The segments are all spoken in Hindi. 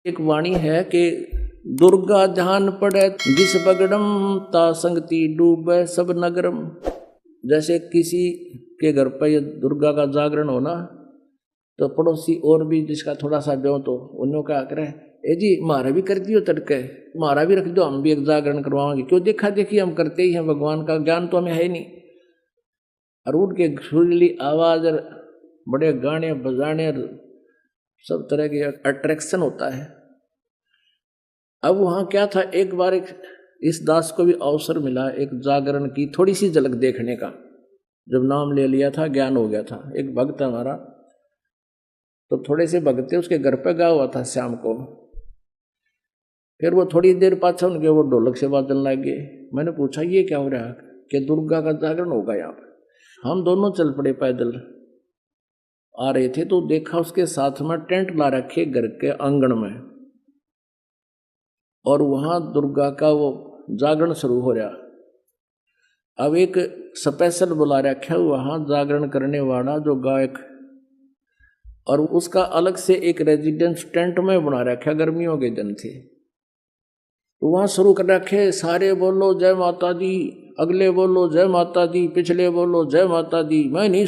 एक वाणी है कि दुर्गा ध्यान पड़े जिस बगड़म ता संगति डूबे सब नगरम। जैसे किसी के घर पर दुर्गा का जागरण होना तो पड़ोसी और भी जिसका थोड़ा सा ब्यो तो उन्होंने क्या करे, ए जी हमारा भी कर दियो तड़के, हमारा भी रख दो, हम भी एक जागरण करवाएंगे। क्यों, देखा देखी हम करते ही हैं, भगवान का ज्ञान तो हमें है ही नहीं। और उनके सुरीली आवाज और बड़े गाने बजाने सब तरह के अट्रैक्शन होता है। अब वहां क्या था, एक बार इस दास को भी अवसर मिला एक जागरण की थोड़ी सी झलक देखने का। जब नाम ले लिया था, ज्ञान हो गया था। एक भक्त हमारा तो थोड़े से भक्त उसके घर पे गया हुआ था शाम को। फिर वो थोड़ी देर पाछा उनके वो ढोलक से बाजन लग गए। मैंने पूछा ये क्या हो रहा है, कि दुर्गा का जागरण होगा यहाँ पर। हम दोनों चल पड़े, पैदल आ रहे थे तो देखा उसके साथ में टेंट ला रखे घर के आंगन में, और वहां दुर्गा का वो जागरण शुरू हो रहा। अब एक स्पेशल बुला रखा वहां जागरण करने वाला जो गायक, और उसका अलग से एक रेजिडेंस टेंट में बना रखा, गर्मियों के दिन थे तो वहां शुरू कर रखे। सारे बोलो जय माता दी, अगले बोलो जय माता दी, पिछले बोलो जय माता दी। मैं नहीं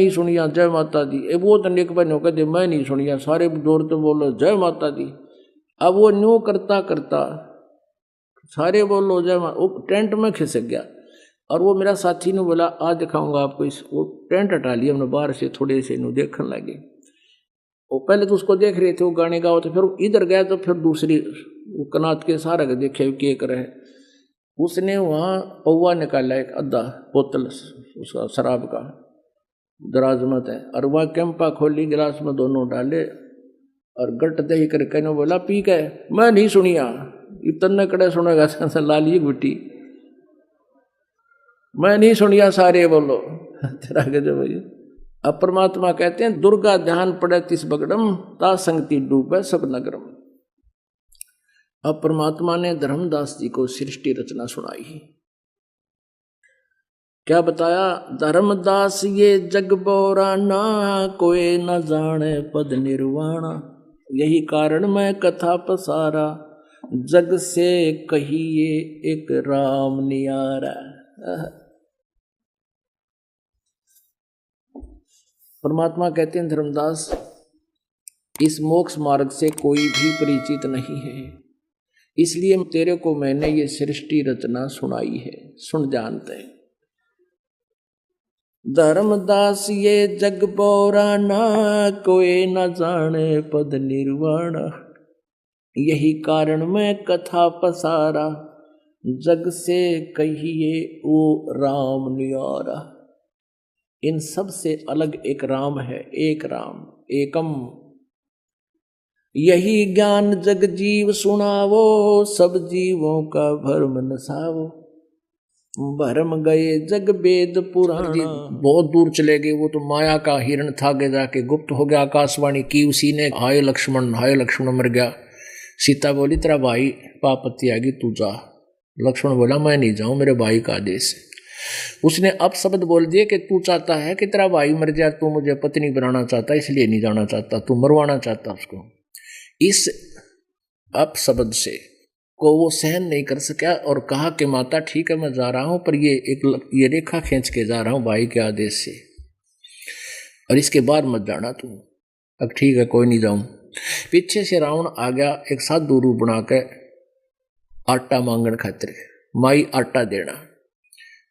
सुनिया जय माता दी। वो तो नेक बनो कहते मैं नहीं सुनिया, सारे जोर तो बोलो जय माता दी। अब वो न्यू करता करता सारे बोलो जय माता, वो टेंट में खिसक गया। और वो मेरा साथी ने बोला आज दिखाऊंगा आपको इस, वो टेंट हटा लिया हमने बाहर से, थोड़े से नु देखने लगे। वो पहले तो उसको देख रहे थे वो गाने गाओ, तो फिर इधर गया तो फिर दूसरी वो कनात के सारा देखे के कर रहे। उसने वहाँ पौवा निकाला एक आधा बोतल उसका शराब का, दराजमत है, और वह कैंपा खोली, गिलास में दोनों डाले और गट दही करके ने बोला पी के। मैं नहीं सुनिया, इतने कड़े सुनेगा लाली गुटी, मैं नहीं सुनिया, सारे बोलो तेरा गजब भैया। अब परमात्मा कहते हैं दुर्गा ध्यान पड़े तिस बगड़म ता संगति डूबे सब नगरम। अब परमात्मा ने धर्मदास जी को सृष्टि रचना सुनाई। क्या बताया, धर्मदास ये जग बोराना, कोई न जाने पद निर्वाणा। यही कारण मैं कथा पसारा, जग से कहिए एक राम नियारा। परमात्मा कहते हैं धर्मदास इस मोक्ष मार्ग से कोई भी परिचित नहीं है, इसलिए तेरे को मैंने ये सृष्टि रचना सुनाई है, सुन जानते हैं। धर्मदास ये जग बोराना, कोई न जाने पद निर्वाणा। यही कारण मैं कथा पसारा, जग से कहिए वो राम नियारा। इन सब से अलग एक राम है, एक राम एकम। यही ज्ञान जग जीव सुनावो, सब जीवों का भरम नसावो। भरम गए जग वेद पुराण। बहुत दूर चले गए, वो तो माया का हिरण था, आगे जाके गुप्त हो गया। आकाशवाणी की उसी ने, हाय लक्ष्मण मर गया। सीता बोली तेरा भाई पापत्ती आ गई, तू जा। लक्ष्मण बोला मैं नहीं जाऊं, मेरे भाई का आदेश है। उसने अब शब्द बोल दिए कि तू चाहता है कि तेरा भाई मर जाए, तू मुझे पत्नी बनाना चाहता, इसलिए नहीं जाना चाहता, तू मरवाना चाहता उसको। इस अब शब्द से को वो सहन नहीं कर सका और कहा कि माता ठीक है मैं जा रहा हूं, पर ये रेखा खींच के जा रहा हूं भाई के आदेश से, और इसके बाद मत जाना तू। अब ठीक है कोई नहीं जाऊं। पीछे से रावण आ गया एक साधु रूप बना के आटा मांगन खातिर, माई आटा देना।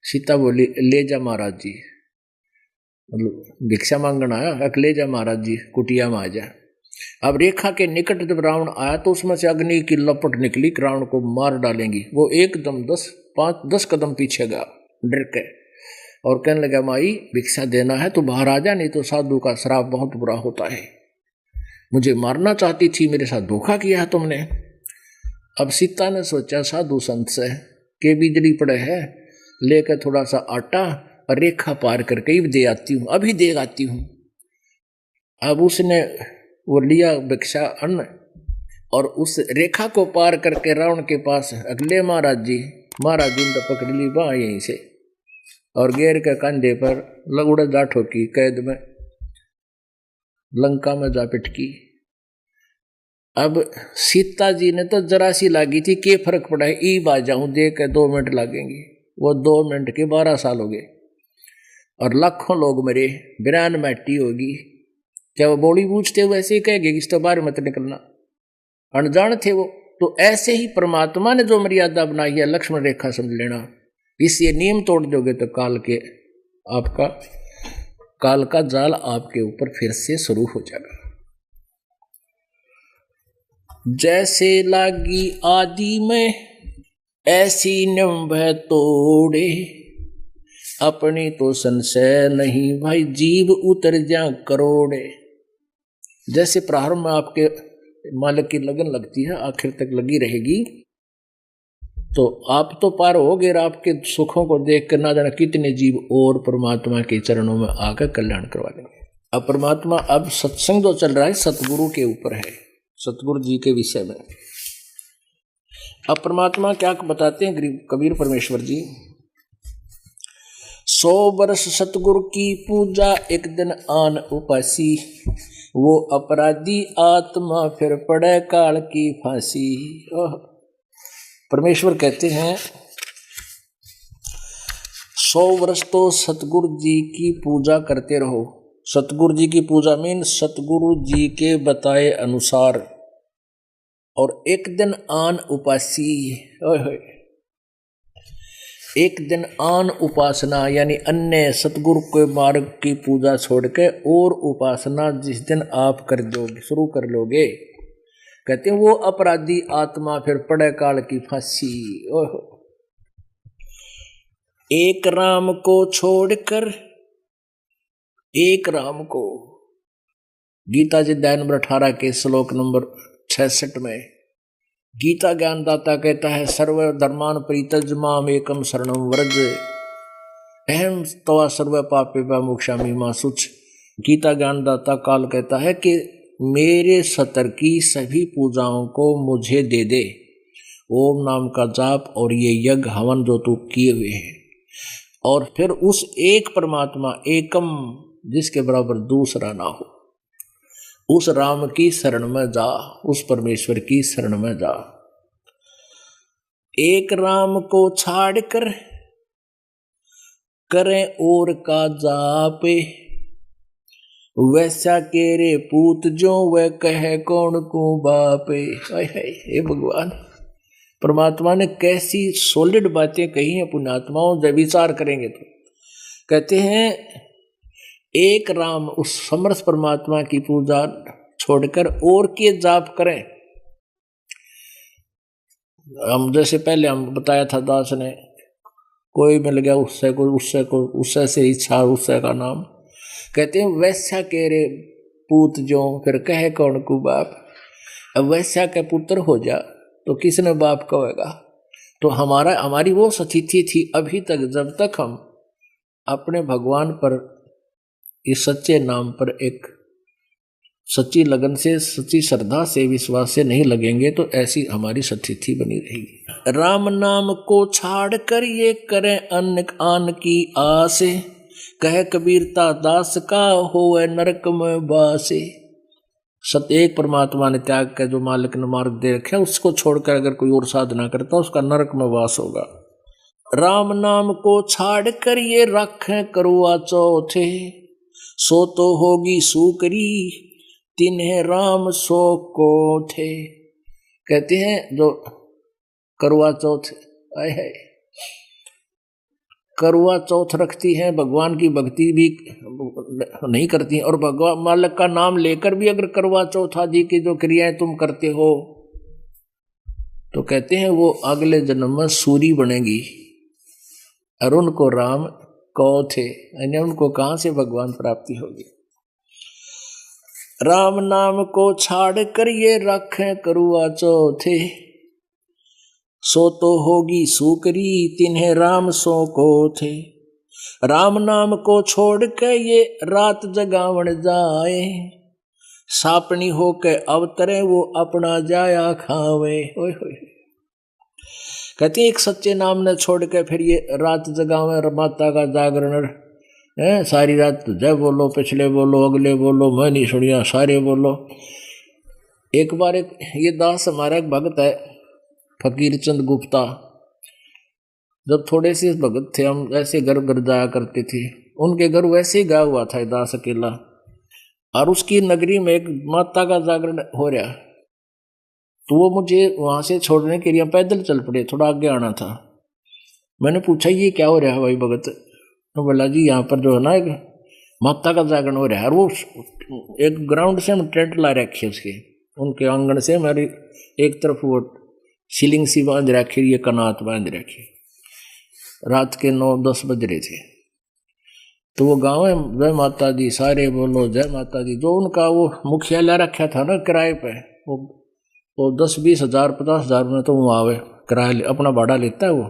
सीता बोली ले जा महाराज जी, मतलब भिक्षा मांगन आया, ले जा महाराज जी कुटिया में आ जा। अब रेखा के निकट जब रावण आया तो उसमें से अग्नि की लपट निकली, रावण को मार डालेंगी। वो एकदम 10 कदम पीछे गया डर के, और कहने लगा माई भिक्षा देना है तो बाहर आ जा, नहीं तो साधु का श्राप बहुत बुरा होता है। मुझे मारना चाहती थी, मेरे साथ धोखा किया है तुमने। अब सीता ने सोचा साधु संत से के बिजली पड़े है, लेकर थोड़ा सा आटा और रेखा पार करके ही दे आती हूँ, अभी दे आती हूँ। अब उसने वो लिया भिक्षा अन्न, और उस रेखा को पार करके रावण के पास अगले महाराज जी ने तो पकड़ ली बाँ यहीं से, और गेर के कंधे पर लगुड़ जा ठोकी, कैद में लंका में जा पिटकी। अब सीता जी ने तो जरा सी लागी थी, के फर्क पड़ा है, ई बाज जाऊं देख के 2 मिनट लगेंगे, वो 2 मिनट के 12 साल हो गए और लाखों लोग मरे, बिरान मैटी होगी। क्या वो बोली बूझते हुए ऐसे ही कहेंगे कि इस तो बाहर मत निकलना, अनजान थे वो। तो ऐसे ही परमात्मा ने जो मर्यादा बनाई है लक्ष्मण रेखा समझ लेना, इससे नियम तोड़ दोगे तो काल का जाल आपके ऊपर फिर से शुरू हो जाएगा। जैसे लागी आदि में ऐसी नियम भय तोड़े, अपनी तो संशय नहीं भाई जीव उतर जा करोड़े। जैसे प्रारंभ में आपके मालिक की लगन लगती है, आखिर तक लगी रहेगी, तो आप तो पार हो गए, आपके सुखों को देख कर ना जाना कितने जीव और परमात्मा के चरणों में आकर कल्याण करवा देंगे। अब परमात्मा, अब सत्संग जो चल रहा है सतगुरु के ऊपर है, सतगुरु जी के विषय में। अब परमात्मा क्या बताते हैं कबीर परमेश्वर जी, 100 वर्ष सतगुरु की पूजा एक दिन आन उपासी, वो अपराधी आत्मा फिर पड़े काल की फांसी। परमेश्वर कहते हैं 100 वर्ष तो सतगुरु जी की पूजा करते रहो। सतगुरु जी की पूजा मीन सतगुरु जी के बताए अनुसार, और एक दिन आन उपासी, एक दिन आन उपासना यानी अन्य सतगुरु के मार्ग की पूजा छोड़ के और उपासना जिस दिन आप कर दोगे, शुरू कर लोगे, कहते हैं वो अपराधी आत्मा फिर पड़े काल की फांसी। एक राम को छोड़कर, एक राम को, गीता जी अध्याय नंबर 18 के श्लोक नंबर 66 में गीता ज्ञानदाता कहता है, सर्व धर्मान परित्यज माम एकम शरणम व्रज अहम तवा सर्व पापे मोक्षामि मा शुच। गीता ज्ञानदाता काल कहता है कि मेरे सतर की सभी पूजाओं को मुझे दे दे, ओम नाम का जाप और ये यज्ञ हवन जो तू किए हुए हैं, और फिर उस एक परमात्मा एकम जिसके बराबर दूसरा ना हो, उस राम की शरण में जा, उस परमेश्वर की शरण में जा। एक राम को छाड़ कर करें और का जापे, वैसा केरे पूत जो वह कहे कौन को बापे। हे भगवान, परमात्मा ने कैसी सॉलिड बातें कही हैं पुण्यात्माओं, जब विचार करेंगे तो। कहते हैं एक राम, उस समर्थ परमात्मा की पूजा छोड़कर और के जाप करें। हम जैसे पहले हम बताया था, दास ने कोई मिल गया उससे कोई उससे से इच्छा उससे का नाम, कहते हैं वैसा के रे पूत जो फिर कहे कौन को बाप। अब वैसा के पुत्र हो जा तो किसने बाप कहेगा। तो हमारी वो स्थिति थी अभी तक, जब तक हम अपने भगवान पर इस सच्चे नाम पर एक सच्ची लगन से, सच्ची श्रद्धा से, विश्वास से नहीं लगेंगे तो ऐसी हमारी स्थिति बनी रहेगी। राम नाम को छाड़ कर ये करें अन्न आन की आस, कहे कबीरता दास का होए नरक में बासे। एक परमात्मा ने त्याग कर जो मालिक ने मार्ग दे रखा, उसको छोड़कर अगर कोई और साधना करता उसका नरक में वास होगा। राम नाम को छाड़ कर ये रखें करुआ चौथे, सो तो होगी सूकरी तिन्हें राम सो को थे। कहते हैं जो करुआ चौथ है, करुआ चौथ रखती है, भगवान की भक्ति भी नहीं करती, और भगवान मालिक का नाम लेकर भी अगर करुआ चौथ आदि की जो क्रियाएं तुम करते हो तो कहते हैं वो अगले जन्म में सूरी बनेगी, और उनको राम को थे, यानी उनको कहां से भगवान प्राप्ति होगी। राम नाम को छाड़ कर ये रखें करुआ चौथे, सो तो होगी सूकरी तिन्हें राम सो को थे। राम नाम को छोड़ के ये रात जगावण जाए, सापनी होके अवतरे वो अपना जाया खावे। ओए होए, कहते हैं एक सच्चे नाम ने छोड़ के फिर ये रात जगावे, माता का जागरण है, सारी रात जय बोलो, पिछले बोलो, अगले बोलो, मैं नहीं सुनिया, सारे बोलो। एक बार ये दास हमारा एक भगत है फकीर चंद गुप्ता, जब थोड़े से भगत थे हम ऐसे घर घर जाया करते थे, उनके घर वैसे ही गया हुआ था दास अकेला, और उसकी नगरी में एक माता का जागरण हो रहा, तो वो मुझे वहां से छोड़ने के लिए पैदल चल पड़े, थोड़ा आगे आना था। मैंने पूछा ये क्या हो रहा है भाई भगत? तो बोला जी यहाँ पर जो है ना एक माता का जागरण हो रहा है, और वो एक ग्राउंड से हम टेंट ला रखे उसके, उनके आंगन से हमारी एक तरफ वो सीलिंग सी बांध रखी, ये कनात बांध रखी। रात के 9-10 बज रहे थे, तो वो गाँव है जय माता दी, सारे बोलो जय माता दी। जो उनका वो मुखियालय रखा था ना किराए पे, वो 10-20 हज़ार 50 हज़ार में तो वो आवे किराया अपना भाड़ा लेता है वो।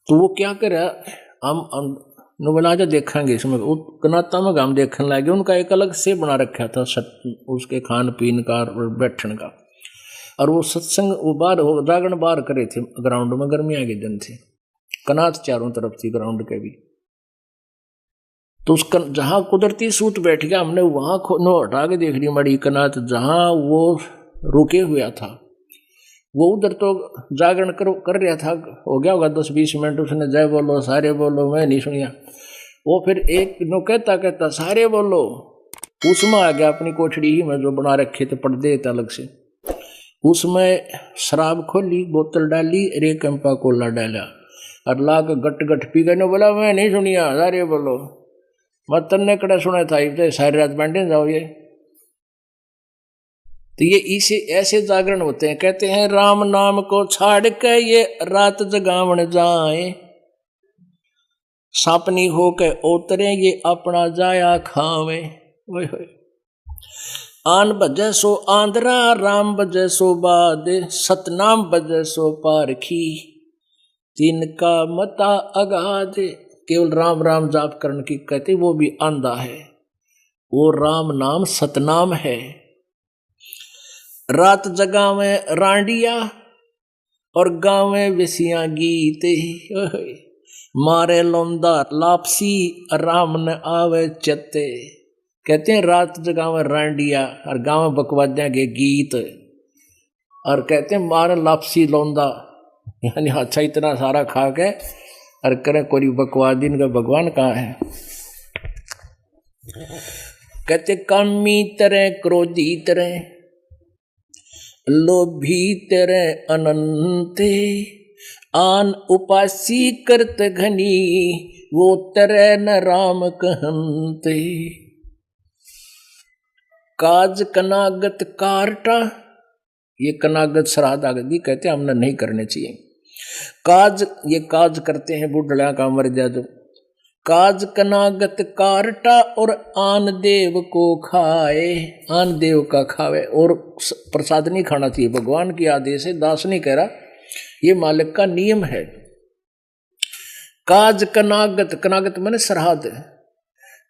तो वो क्या करे, हम बोला जा देखेंगे इसमें, कनाता में हम देखने लगे। उनका एक अलग से बना रखा था उसके खान पीन का और बैठने का, और वो सत्संग वो बाहर जागरण बाहर करे थे ग्राउंड में, गर्मियाँ के दिन थे, कनात चारों तरफ थी ग्राउंड के भी। तो उसका जहाँ कुदरती सूत बैठ गया, हमने वहाँ हटा के देख ली मड़ी कनात, जहाँ वो रुके हुआ था वो उधर तो जागरण कर रहा था, हो गया होगा 10-20 मिनट, उसने जय बोलो सारे बोलो, मैं नहीं सुनिया। वो फिर एक नो कहता कहता सारे बोलो, उसमें आ गया अपनी कोठड़ी ही में जो बना रखे थे पर्दे थे अलग से, उसमें शराब खोली, बोतल डाली, रे कैंपा कोला डाला, और ला के गट गट पी गए। बोला मैं नहीं सुनिया सारे बोलो, मैं तन्ने कड़ा सुना था, सारी रात बैठे जाओ ये। तो ये इसे ऐसे जागरण होते हैं। कहते हैं राम नाम को छाड़ के ये रात जगावन जाए, सापनी हो के उतरे ये अपना जाया खावे। ओए होए, आन बजे सो आंध्रा, राम बजे सो बाद, सतनाम बजे सो पारखी, तिनका मता अगाध। केवल राम राम जाप करने की कहते वो भी आंधा है, वो राम नाम सतनाम है। रात जगावे रांडिया और गावे विसिया गीत, मारे लौंदा लापसी राम न आवे चते। कहते हैं रात जगावे रांडिया और गावे बकवादिया के गीत, और कहते हैं मारे लापसी लौंदा, यानी अच्छा इतना सारा खा के और करे कोई बकवादिन का भगवान कहाँ है। कहते कामी तरह क्रोधी तरह लोभी तेरे अनंते, आन उपासी करत घनी वो तेरे न राम कहंते। काज कनागत कारटा, ये कनागत श्राद्ध आदि कहते हैं हमने नहीं करने चाहिए। काज ये काज करते हैं बुढ़ड़ा का मर जा जो, काज कनागत कारटा और आन देव को खाए, आन देव का खावे। और प्रसाद नहीं खाना चाहिए, भगवान की आदेश है, दास नहीं कह रहा, ये मालिक का नियम है। काज कनागत, कनागत माने श्राद्ध,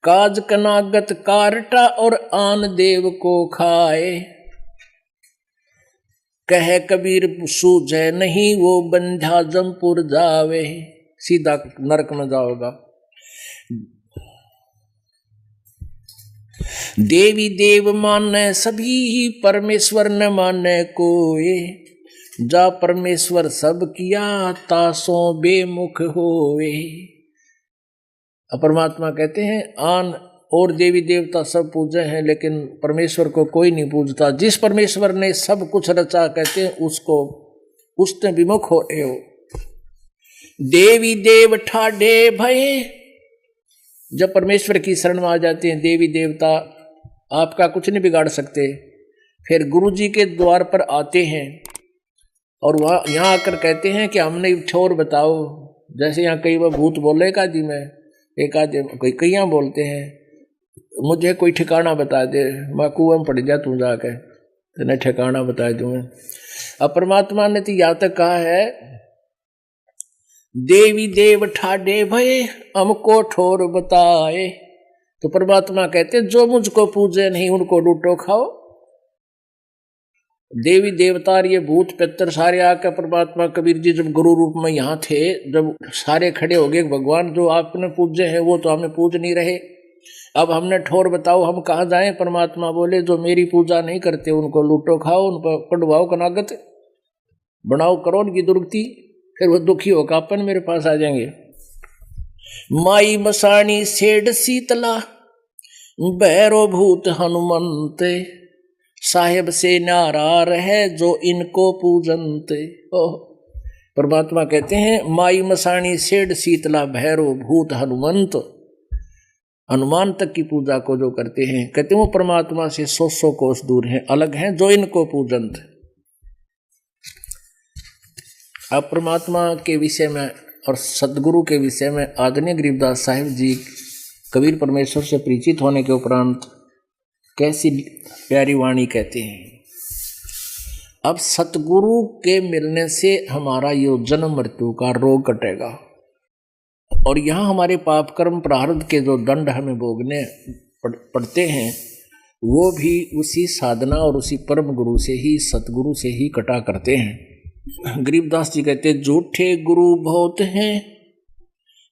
काज कनागत कारटा और आन देव को खाए, कहे कबीर सूझे नहीं वो बंध्या जमपुर जावे, सीधा नरक में जाओगा। देवी देव माने सभी परमेश्वर न माने कोई, जा परमेश्वर सब किया तासों बेमुख होवे। परमात्मा कहते हैं आन और देवी देवता सब पूजे हैं, लेकिन परमेश्वर को कोई नहीं पूजता। जिस परमेश्वर ने सब कुछ रचा कहते हैं उसको उसने विमुख हो रहे हो। देवी देव ठाडे भय, जब परमेश्वर की शरण में आ जाते हैं देवी देवता आपका कुछ नहीं बिगाड़ सकते। फिर गुरु जी के द्वार पर आते हैं और वहाँ यहाँ आकर कहते हैं कि हमने ठोर बताओ, जैसे यहाँ कई बार भूत बोले एक आदि में, एक आदि कई बोलते हैं मुझे कोई ठिकाना बता दे, मैं कुआं में पड़ जा तू जाके, तेने ठिकाना बता दूँ। अब परमात्मा ने तो यहाँ तक कहा है देवी देव ठाडे भय हमको ठोर बताए, तो परमात्मा कहते जो मुझको पूजे नहीं उनको लूटो खाओ। देवी देवता ये भूत पितर सारे आकर परमात्मा कबीर जी जब गुरु रूप में यहाँ थे, जब सारे खड़े हो गए भगवान जो आपने पूजे हैं वो तो हमें पूज नहीं रहे, अब हमने ठोर बताओ हम कहाँ जाएं। परमात्मा बोले जो मेरी पूजा नहीं करते उनको लूटो खाओ, उन पर कटवाओ कनागत, बनाओ करो उनकी दुर्गति, फिर वो दुखी होकर अपन मेरे पास आ जाएंगे। माई मसाणी सेठ शीतला भैरो भूत हनुमंत, साहेब से नारार है जो इनको पूजनते। परमात्मा कहते हैं माई मसाणी सेठ शीतला भैरो भूत हनुमंत, हनुमान तक की पूजा को जो करते हैं, कहते हैं वो परमात्मा से 100 कोस दूर हैं, अलग हैं, जो इनको पूजनते। अब परमात्मा के विषय में और सदगुरु के विषय में आदरणीय गरीबदास साहिब जी कबीर परमेश्वर से परिचित होने के उपरांत कैसी प्यारी वाणी कहते हैं। अब सतगुरु के मिलने से हमारा ये जन्म मृत्यु का रोग कटेगा, और यहाँ हमारे पाप कर्म प्रारब्ध के जो दंड हमें भोगने पड़ते हैं वो भी उसी साधना और उसी परम गुरु से ही, सतगुरु से ही कटा करते हैं। गरीबदास जी कहते झूठे गुरु बहुत हैं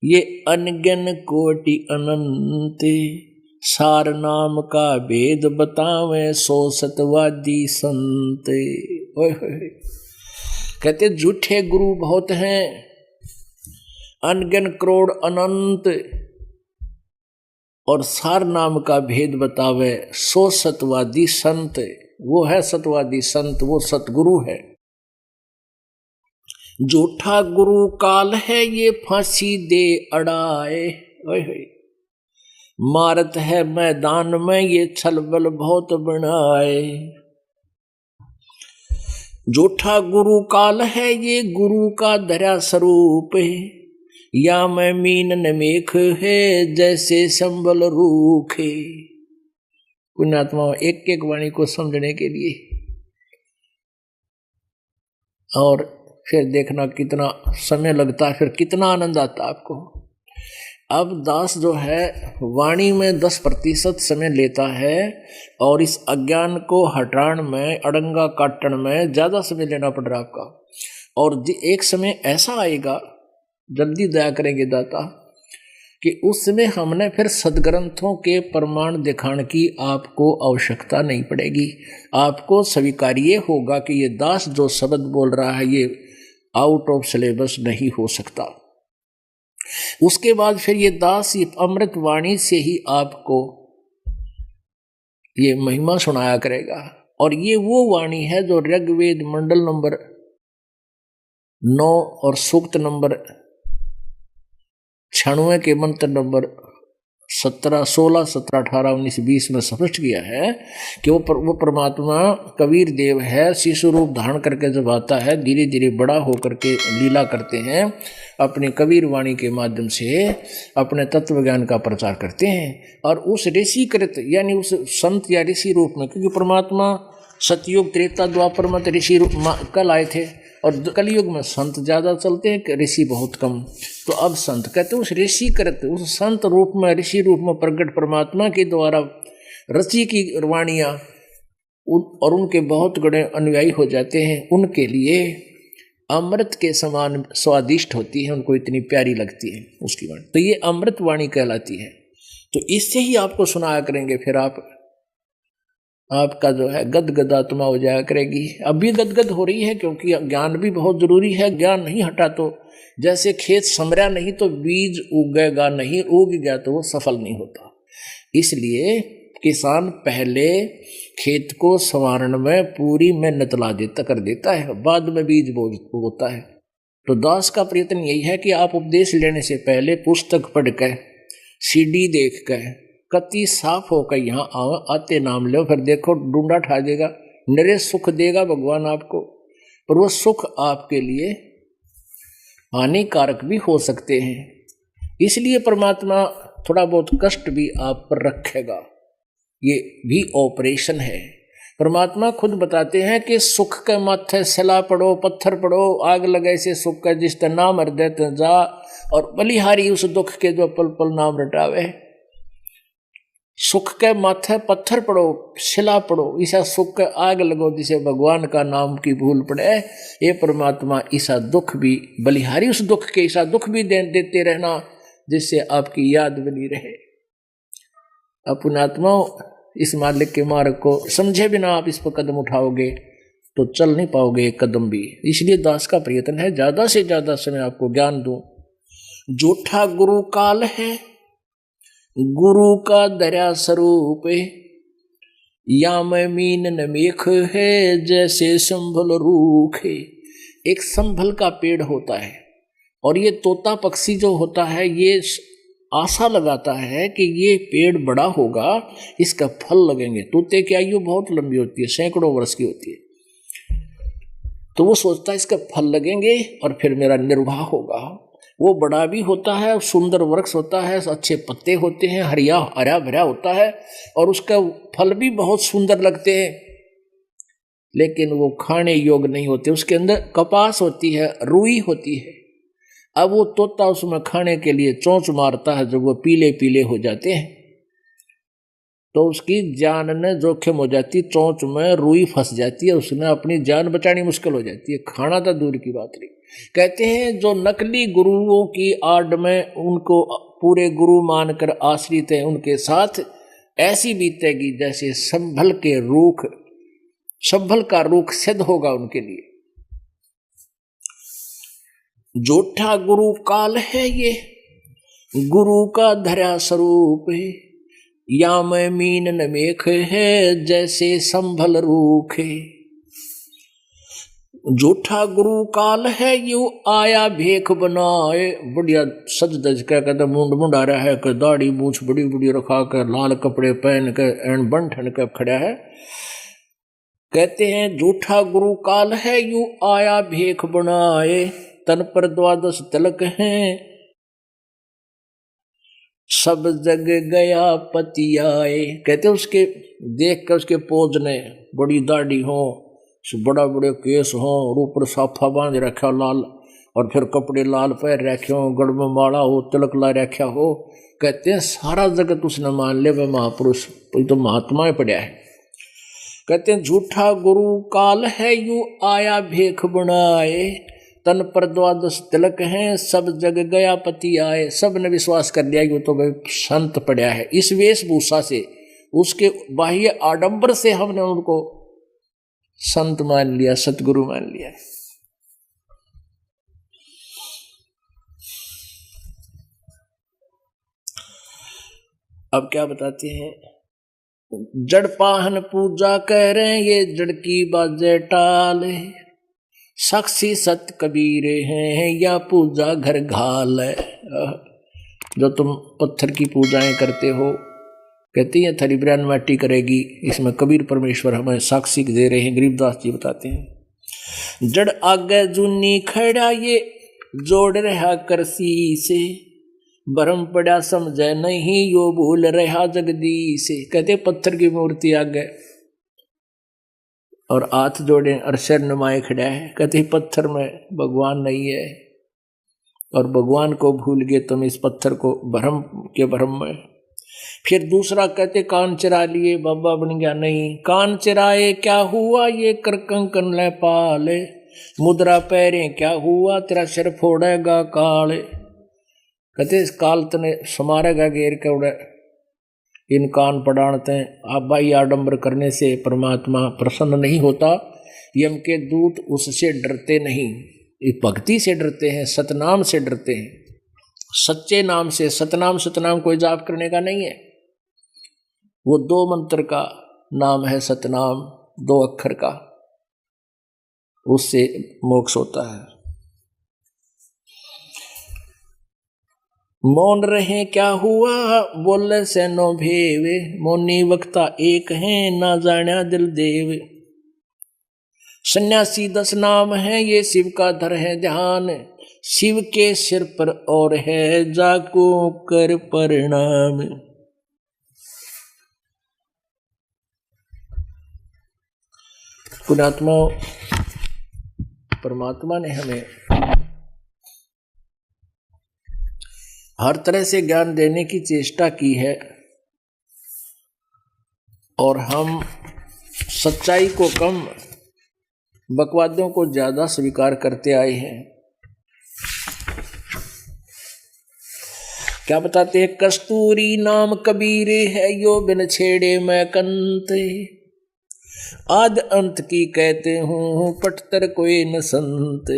ये अनगिन कोटि अनंत, सार नाम का भेद बतावे सो सतवादी संत। कहते झूठे गुरु बहुत हैं, अनगिन करोड़ अनंत, और सार नाम का भेद बतावे सो सतवादी संत। वो है सतवादी संत, वो सतगुरु है। झूठा गुरु काल है ये फांसी दे अड़ाए, मारत है मैदान में ये छलबल बहुत बनाए। झूठा गुरु काल है ये गुरु का धरा स्वरूप, या मैं मीन नमेख है जैसे संबल रूखे। पुण्यात्मा एक एक वाणी को समझने के लिए, और फिर देखना कितना समय लगता है, फिर कितना आनंद आता आपको। अब दास जो है वाणी में 10% समय लेता है, और इस अज्ञान को हटाने में, अड़ंगा काटने में ज़्यादा समय लेना पड़ रहा आपका। और एक समय ऐसा आएगा, जल्दी दया करेंगे दाता, कि उस समय हमने फिर सदग्रंथों के प्रमाण दिखाने की आपको आवश्यकता नहीं पड़ेगी। आपको स्वीकार्य होगा कि ये दास जो शब्द बोल रहा है ये आउट ऑफ सिलेबस नहीं हो सकता। उसके बाद फिर ये दास अमृत वाणी से ही आपको ये महिमा सुनाया करेगा। और ये वो वाणी है जो ऋग्वेद मंडल नंबर 9 और सूक्त नंबर 96 के मंत्र नंबर 17, 16, 17, 18, 19, 20 में स्पष्ट किया है कि वो परमात्मा कबीर देव है। शिशु रूप धारण करके जब आता है, धीरे धीरे बड़ा होकर के लीला करते हैं, अपनी कबीर वाणी के माध्यम से अपने तत्व ज्ञान का प्रचार करते हैं। और उस ऋषिकृत यानी उस संत या ऋषि रूप में, क्योंकि परमात्मा सतयुग त्रेता द्वापर में ऋषि रूप कल आए थे, और कलयुग में संत ज़्यादा चलते हैं, ऋषि बहुत कम। तो अब संत कहते हैं उस ऋषि करते, उस संत रूप में, ऋषि रूप में प्रकट परमात्मा के द्वारा रची की वाणियाँ, और उनके बहुत बड़े अनुयायी हो जाते हैं, उनके लिए अमृत के समान स्वादिष्ट होती है, उनको इतनी प्यारी लगती है उसकी वाणी। तो ये अमृत वाणी कहलाती है। तो इससे ही आपको सुनाया करेंगे, फिर आपका जो है गदगद आत्मा हो जाया करेगी। अब भी गदगद हो रही है, क्योंकि ज्ञान भी बहुत जरूरी है। ज्ञान नहीं हटा तो, जैसे खेत समरा नहीं तो बीज उगेगा नहीं, उग गया तो वो सफल नहीं होता। इसलिए किसान पहले खेत को संवारण में पूरी मेहनत कर देता है, बाद में बीज बोता है। तो दास का प्रयत्न यही है कि आप उपदेश लेने से पहले पुस्तक पढ़ कर, सीडी देख कर, कति साफ होकर यहाँ आओ, आते नाम लो, फिर देखो डूंडा ठा देगा, नरे सुख देगा भगवान आपको, पर वो सुख आपके लिए हानिकारक भी हो सकते हैं। इसलिए परमात्मा थोड़ा बहुत कष्ट भी आप पर रखेगा, ये भी ऑपरेशन है। परमात्मा खुद बताते हैं कि सुख के माथे सला पड़ो, पत्थर पड़ो, आग लगे से सुख का जिस नाम हृदय ते जा, और बलिहारी उस दुख के जो पल पल नाम रटावे। सुख के माथे पत्थर पड़ो, शिला पड़ो, ऐसा सुख के आग लगो जिसे भगवान का नाम की भूल पड़े। ये परमात्मा ऐसा दुख भी, बलिहारी उस दुख के ऐसा दुख भी देते रहना जिससे आपकी याद बनी रहे। अब पुण्यात्मा इस मालिक के मार्ग को समझे बिना आप इस पर कदम उठाओगे तो चल नहीं पाओगे एक कदम भी। इसलिए दास का प्रयत्न है ज्यादा से ज्यादा समय आपको ज्ञान दूं। झूठा गुरु काल है, गुरु का दरिया स्वरूप, या मैं मीन न मेख है, जैसे संभल रूख है। एक संभल का पेड़ होता है और ये तोता पक्षी जो होता है ये आशा लगाता है कि ये पेड़ बड़ा होगा, इसका फल लगेंगे। तोते की आयु बहुत लंबी होती है, सैकड़ों वर्ष की होती है। तो वो सोचता है इसका फल लगेंगे और फिर मेरा निर्वाह होगा। वो बड़ा भी होता है, सुंदर वृक्ष होता है, अच्छे पत्ते होते हैं, हरा भरा होता है और उसका फल भी बहुत सुंदर लगते हैं, लेकिन वो खाने योग्य नहीं होते। उसके अंदर कपास होती है, रुई होती है। अब वो तोता उसमें खाने के लिए चोंच मारता है, जब वो पीले पीले हो जाते हैं तो उसकी जान ने जोखिम हो जाती, चोंच में रुई फंस जाती है, उसने अपनी जान बचानी मुश्किल हो जाती है। खाना तो दूर की बात नहीं। कहते हैं जो नकली गुरुओं की आड़ में उनको पूरे गुरु मानकर आश्रित हैं, उनके साथ ऐसी बीतेगी जैसे संभल के रूख, संभल का रूख सिद्ध होगा उनके लिए। झूठा गुरु काल है ये, गुरु का धरा स्वरूप है, या मैं मीन न मेख है, जैसे संभल रूख है। झूठा गुरु काल है, यू आया भेख बनाए। बढ़िया सज दज के कहते मुंड मुंडा रहा है, कि दाढ़ी मूछ बड़ी बड़ी रखा कर, लाल कपड़े पहन के एंड बन ठन के खड़ा है। कहते हैं झूठा गुरु काल है, यू आया भेख बनाए, तन पर 12 तिलक हैं, सब जग गया पति आए। कहते उसके देख कर उसके पोज ने बड़ी दाढ़ी हो, बड़ा बड़े केस हो, और ऊपर साफा बांध रखा लाल, और फिर कपड़े लाल पहन रखे हो, गड़ में माला हो, तिलक ला रखा हो। कहते हैं सारा जगत उसने मान ले वह महापुरुष, तो महात्मा पड़ा है। कहते हैं झूठा गुरु काल है, यू आया भेख बनाए, तन पर 12 तिलक हैं, सब जग गया पति आए। सब ने विश्वास कर लिया कि वो तो भाई संत पड़ा है। इस वेशभूषा से, उसके बाह्य आडंबर से हमने उनको संत मान लिया, सतगुरु मान लिया। अब क्या बताते हैं, जड़ पाहन पूजा कह रहे हैं, ये जड़ की बाजे टाल, साक्षी सत कबीर हैं, या पूजा घर घाल है। जो तुम पत्थर की पूजाएं करते हो, कहती है थरी ब्रान माटी करेगी, इसमें कबीर परमेश्वर हमें साक्षी दे रहे हैं। गरीबदास जी बताते हैं, जड़ आगे जूनी खड़ा, ये जोड़ रहा करसी से, भरम पड़ा समझे नहीं, यो भूल रहा जगदीश से। कहते पत्थर की मूर्ति आगे और हाथ जोड़े और सिर नुमाए खड़ा है। कहते पत्थर में भगवान नहीं है, और भगवान को भूल गए तुम इस पत्थर को, भ्रम के भ्रम में। फिर दूसरा कहते कान चरा लिए बाबा बन गया, नहीं कान चराए क्या हुआ, ये कर कंकन ले पाले, मुद्रा पैरे क्या हुआ, तेरा सिर फोड़ेगा काल। कहते इस काल तने समारेगा घेर के उड़े, इन कान पड़ाणते। आप भाई आडंबर करने से परमात्मा प्रसन्न नहीं होता। यम के दूत उससे डरते नहीं, ये भक्ति से डरते हैं, सतनाम से डरते हैं, सच्चे नाम से। सतनाम सतनाम कोई जाप करने का नहीं है, वो 2 मंत्र का नाम है सतनाम, 2 अक्षर का, उससे मोक्ष होता है। मौन रहे क्या हुआ, बोले से नो भेवे, मौनी वक्ता एक है, ना जाना दिल देव। सन्यासी 10 नाम है, ये शिव का धर है ध्यान, शिव के सिर पर और है, जाको कर प्रणाम। पुण्यात्मा, परमात्मा ने हमें हर तरह से ज्ञान देने की चेष्टा की है, और हम सच्चाई को कम, बकवादों को ज्यादा स्वीकार करते आए हैं। क्या बताते हैं? कस्तूरी नाम कबीर है, यो बिन छेड़े मैं कंत, आद अंत की कहते हूँ पटतर कोई न संत।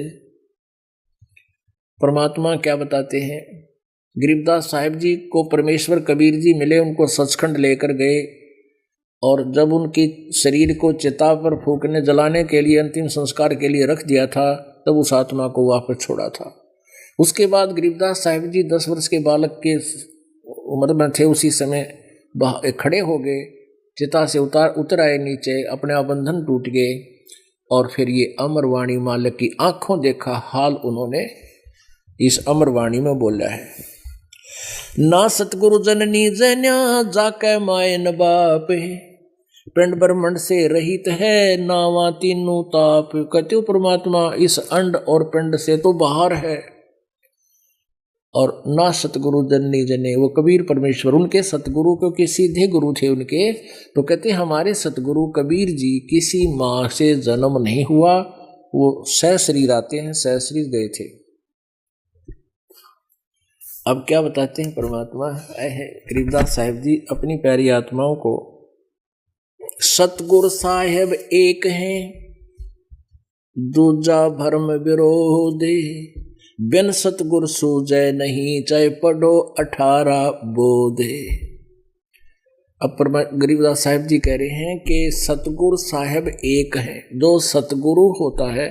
परमात्मा क्या बताते हैं? गरीबदास साहिब जी को परमेश्वर कबीर जी मिले, उनको सचखंड लेकर गए, और जब उनकी शरीर को चिता पर फूकने जलाने के लिए अंतिम संस्कार के लिए रख दिया था, तब उस आत्मा को वापस छोड़ा था। उसके बाद गरीबदास साहिब जी 10 वर्ष के बालक के उम्र में थे, उसी समय खड़े हो गए, चिता से उतर आए नीचे, अपने आप बंधन टूट गए, और फिर ये अमरवाणी मालिक की आंखों देखा हाल उन्होंने इस अमरवाणी में बोला है। ना सतगुरु जननी जन्या जाके माए न बाप, पिंड ब्रह्मंड से रहित है नावा तीनों ताप। कहते हो परमात्मा इस अंड और पिंड से तो बाहर है, और ना सतगुरु जननी जने, वो कबीर परमेश्वर उनके सतगुरु क्योंकि सीधे गुरु थे उनके, तो कहते हमारे सतगुरु कबीर जी किसी माँ से जन्म नहीं हुआ, वो सहशरीर आते हैं, सहशरीर गए थे। अब क्या बताते हैं परमात्मा? गरीबदास साहिब जी अपनी प्यारी आत्माओं को, सतगुरु साहेब एक हैं दूजा भरम विरोधे, बिन सतगुर सूझे नहीं चाहे पढ़ो 18 बोधे। अब गरीबदास साहिब जी कह रहे हैं कि सतगुरु साहेब एक है, जो सतगुरु होता है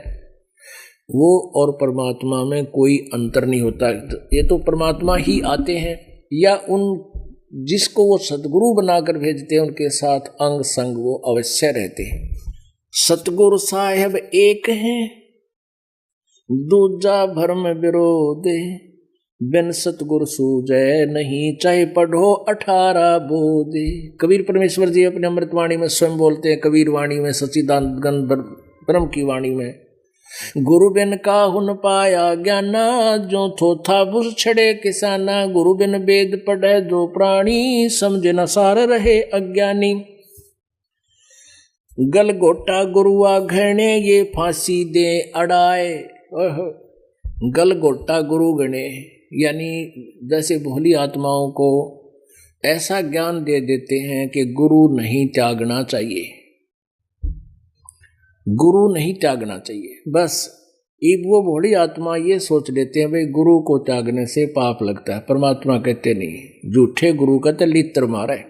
वो और परमात्मा में कोई अंतर नहीं होता। ये तो परमात्मा ही आते हैं, या उन जिसको वो सतगुरु बनाकर भेजते हैं उनके साथ अंग संग वो अवश्य रहते हैं। सतगुरु साहेब एक हैं दूजा भरम विरोधे, बिन सतगुरु सूझे नहीं चाहे पढ़ो 18 बोधे। कबीर परमेश्वर जी अपने अमृतवाणी में स्वयं बोलते हैं, कबीर वाणी में, सच्चिदानंद ब्रह्म की वाणी में, गुरु बिन काहुन पाया ज्ञाना, जो थोथा बुझ छड़े किसाना, गुरु बिन वेद पढ़े जो प्राणी, समझे न सार रहे अज्ञानी। गल गोटा गुरुआ घने ये फांसी दे अड़ाए, गल गोटा गुरु गणे, यानी जैसे भोली आत्माओं को ऐसा ज्ञान दे देते हैं कि गुरु नहीं त्यागना चाहिए, गुरु नहीं त्यागना चाहिए। बस अब वो भोली आत्मा ये सोच लेते हैं भाई गुरु को त्यागने से पाप लगता है। परमात्मा कहते नहीं, झूठे गुरु का तो लित्र मारा है।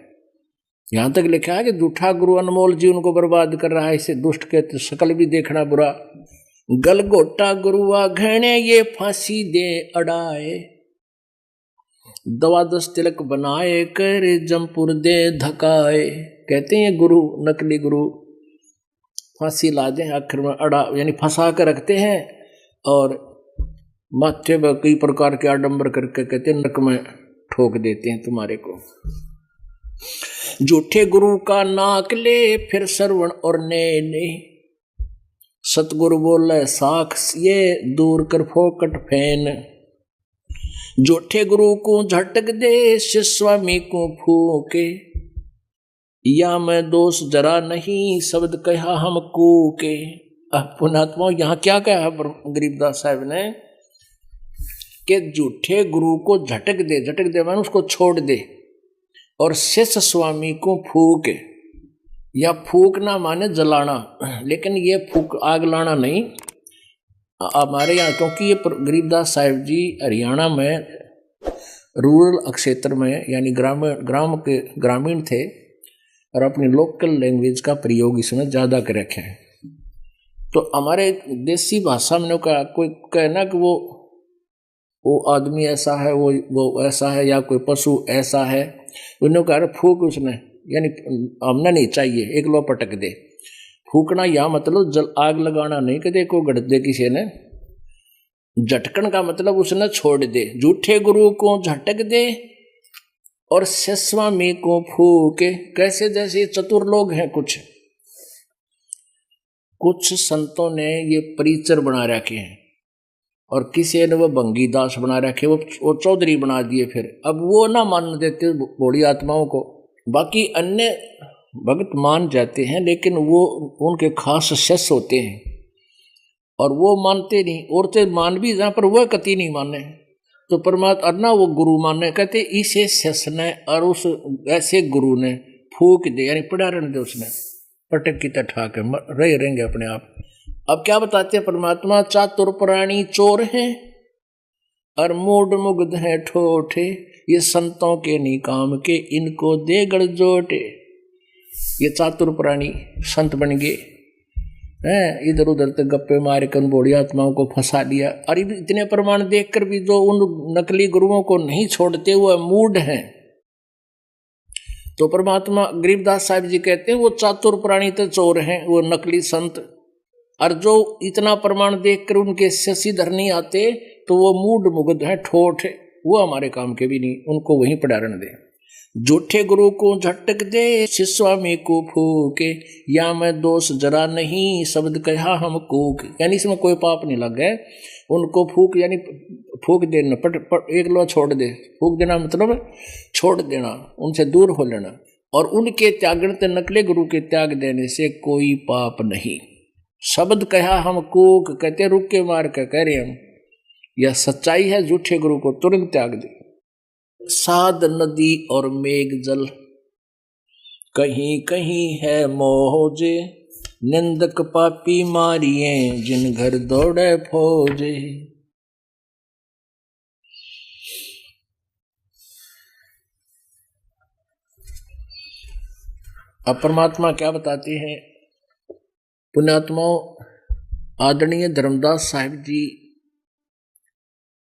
यहां तक लिखा है कि झूठा गुरु अनमोल जीवन को बर्बाद कर रहा है, इसे दुष्ट के तो शकल भी देखना बुरा। गलगोटा गुरुआ घने ये फांसी दे अड़ाए, दवा 10 तिलक बनाए कर जमपुर दे धकाए। कहते हैं गुरु, नकली गुरु फांसी ला दें आखिर में अड़ा, यानी फंसा कर रखते हैं और माथे पर कई प्रकार के आडंबर करके कहते हैं नरक में ठोक देते हैं तुम्हारे को। झूठे गुरु का नाक ले फिर श्रवण और ने, सतगुरु बोले साख ये दूर कर फोकट फैन। झूठे गुरु को झटक दे स्वामी को फूके, या मैं दोष जरा नहीं शब्द कहा हमको के। पुणात्मा यहाँ क्या कहा गरीबदास साहब ने कि झूठे गुरु को झटक दे, झटक दे माने उसको छोड़ दे, और शिष्य स्वामी को फूक, या फूकना माने जलाना, लेकिन ये फूक आग लाना नहीं हमारे यहाँ, क्योंकि ये गरीबदास साहिब जी हरियाणा में रूरल क्षेत्र में यानी ग्रामीण थे और अपनी लोकल लैंग्वेज का प्रयोग इसमें ज़्यादा कर रखे हैं। तो हमारे देसी भाषा में का कोई कहना कि वो आदमी ऐसा है, वो ऐसा है, या कोई पशु ऐसा है, उन्होंने कहा फूक उसने, यानी हमने नहीं चाहिए एक लो पटक दे। फूकना या मतलब जल आग लगाना नहीं, कहते को गढ़ दे किसी ने। झटकन का मतलब उसने छोड़ दे। झूठे गुरु को झटक दे और स्वामी को फूके। कैसे? जैसे चतुर लोग हैं, कुछ संतों ने ये परिचर बना रखे हैं और किसी ने वो भंगीदास बना रखे, वो चौधरी बना दिए। फिर अब वो ना मान देते बूढ़ी आत्माओं को, बाकी अन्य भक्त मान जाते हैं, लेकिन वो उनके खास शिष्य होते हैं और वो मानते नहीं। औरतें मान भी जहाँ पर वह कति नहीं माने, तो परमात्मा अर्ना वो गुरु माने कहते इसे शिष्य ने और उस ऐसे गुरु ने फूक दे, यानी पड़ा रहने दे, उसने पटक की तठा के रह रहेंगे अपने आप। अब क्या बताते हैं परमात्मा, चातुर प्राणी चोर हैं और मूड मुग्ध है ठोठे, ये संतों के नहीं काम के, इनको दे गड़ जोटे। ये चातुर प्राणी संत बन गए हैं, इधर उधर तक गप्पे मार कर बूढ़ी आत्माओं को फंसा लिया। और इतने प्रमाण देखकर भी जो उन नकली गुरुओं को नहीं छोड़ते हुए मूड हैं, तो परमात्मा गरीबदास साहिब जी कहते हैं वो चातुर प्राणी तो चोर हैं, वो नकली संत। और जो इतना प्रमाण देखकर उनके शशिधर नहीं आते तो वो मूड मुग्ध है ठोठ है, वो हमारे काम के भी नहीं, उनको वहीं पढ़ारण दे। झूठे गुरु को झटक दे शिष्वामी को फूके, या मैं दोष जरा नहीं शब्द कहा हम कूक। यानी इसमें कोई पाप नहीं लग गए, उनको फूक यानी फूक देना, एक लो छोड़ दे, फूक देना मतलब छोड़ देना, उनसे दूर हो लेना। और उनके त्यागण ते नकले गुरु के त्याग देने से कोई पाप नहीं। शब्द कहा हम कूक, कहते रुक के मार के कह रहे हम, यह सच्चाई है, झूठे गुरु को तुरंत त्याग दे। साध नदी और मेघ जल कहीं कहीं है मोजे, निंदक पापी मारिए जिन घर दौड़े फौजे। अब परमात्मा क्या बताते हैं, पुण्यात्माओं, आदरणीय धर्मदास साहिब जी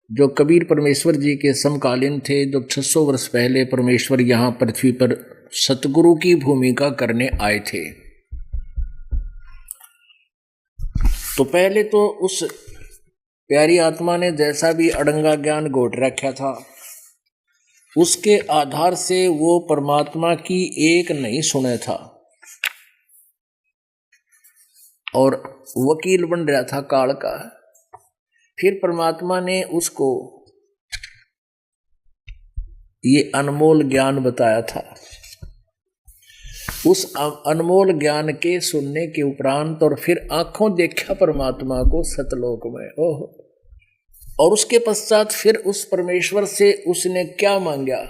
जो कबीर परमेश्वर जी के समकालीन थे, जो 600 वर्ष पहले परमेश्वर यहाँ पृथ्वी पर सतगुरु की भूमिका करने आए थे, तो पहले तो उस प्यारी आत्मा ने जैसा भी अड़ंगा ज्ञान घोट रखा था, उसके आधार से वो परमात्मा की एक नहीं सुने था और वकील बन रहा था काल का। फिर परमात्मा ने उसको ये अनमोल ज्ञान बताया था। उस अनमोल ज्ञान के सुनने के उपरांत और फिर आंखों देखा परमात्मा को सतलोक में, ओह, और उसके पश्चात फिर उस परमेश्वर से उसने क्या मांगा।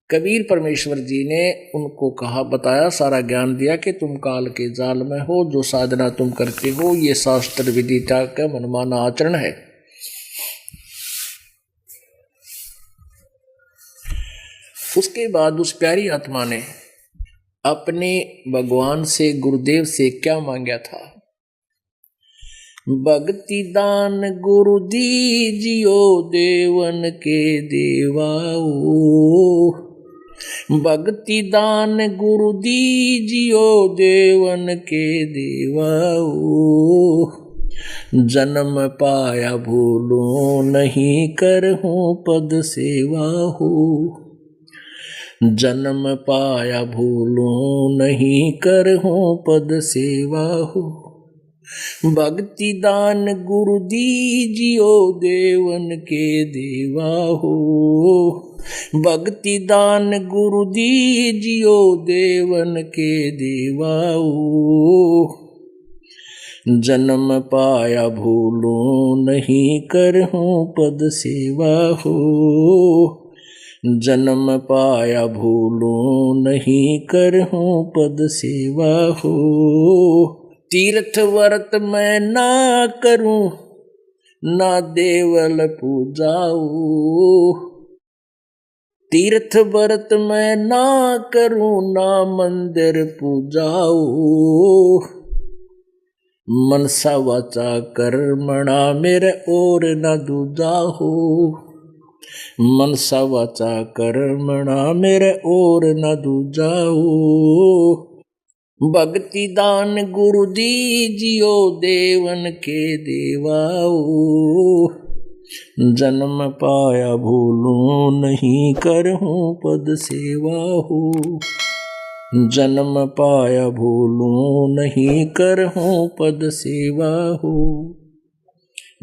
कबीर परमेश्वर जी ने उनको कहा, बताया, सारा ज्ञान दिया कि तुम काल के जाल में हो, जो साधना तुम करते हो ये शास्त्र विदिता का मनमाना आचरण है। उसके बाद उस प्यारी आत्मा ने अपने भगवान से, गुरुदेव से क्या मांगा था, भक्ति दान गुरु दीजियो देवन के देवाओ, भक्ति दान गुरु दीजियो देवन के देवाओ, जन्म पाया भूलो नहीं करहूं पद सेवा हो, जन्म पाया भूलो नहीं करहूं पद सेवा हो, भक्ति दान गुरु दीजियो देवन के देवा हो, भक्ति दान गुरु दीजियो देवन के देवा हो, जन्म पाया भूलो नहीं करहूं पद सेवा हो, जन्म पाया भूलो नहीं करहूं पद सेवा हो, तीर्थ व्रत मैं ना करूं ना देवल पूजाऊं, तीर्थ व्रत मैं ना करूं ना मंदिर पूजाऊं, मनसा वाचा कर्मणा मेरे और न दूजा हो, मनसा वाचा कर्मणा मेरे और न दूजा हो, भक्ति दान गुरु दीजियो देवन के देवाओ, जन्म पाया भूलो नहीं करहूं पद सेवा हो, जन्म पाया भूलो नहीं करहूं पद सेवा हो,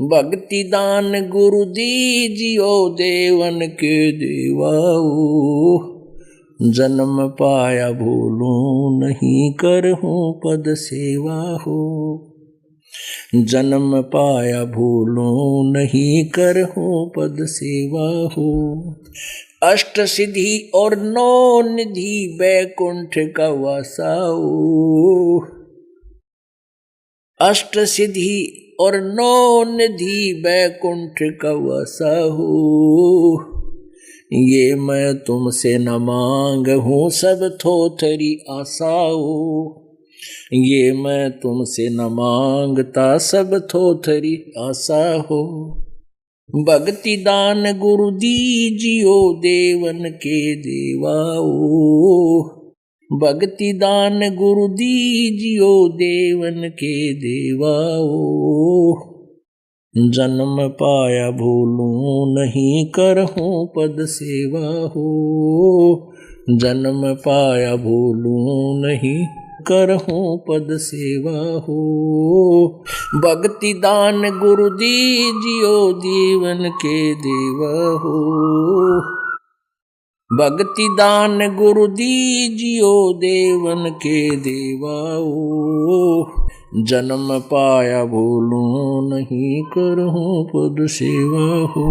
भक्ति दान गुरु दीजियो देवन के देवाओ, जन्म पाया भूलो नहीं करहूं पद सेवा हो, जन्म पाया भूलूं नहीं, करहूं पद सेवा हो। अष्ट सिद्धि और नौ निधि बैकुंठ का वासाओ। अष्ट सिद्धि और नौ निधि बैकुंठ का वासाओ। ये मैं तुमसे न मांग हूँ सब थोथरी आसाओ। ये मैं तुमसे न मांगता सब थोथरी आशा हो। भक्ति दान गुरु दीजियो देवन के देवाओ। भक्ति दान गुरु दीजियो देवन के देवाओ। जन्म पाया भूलूं नहीं, करहूं पद सेवा हो। जन्म पाया भूलूं नहीं, करहूं पद सेवा हो। भक्ति दान गुरु दीजियो देवन के देवा हो। भक्ति दान गुरु दीजियो देवन के देवाओ। जन्म पाया भूलूं नहीं, करहूं पद सेवा हो।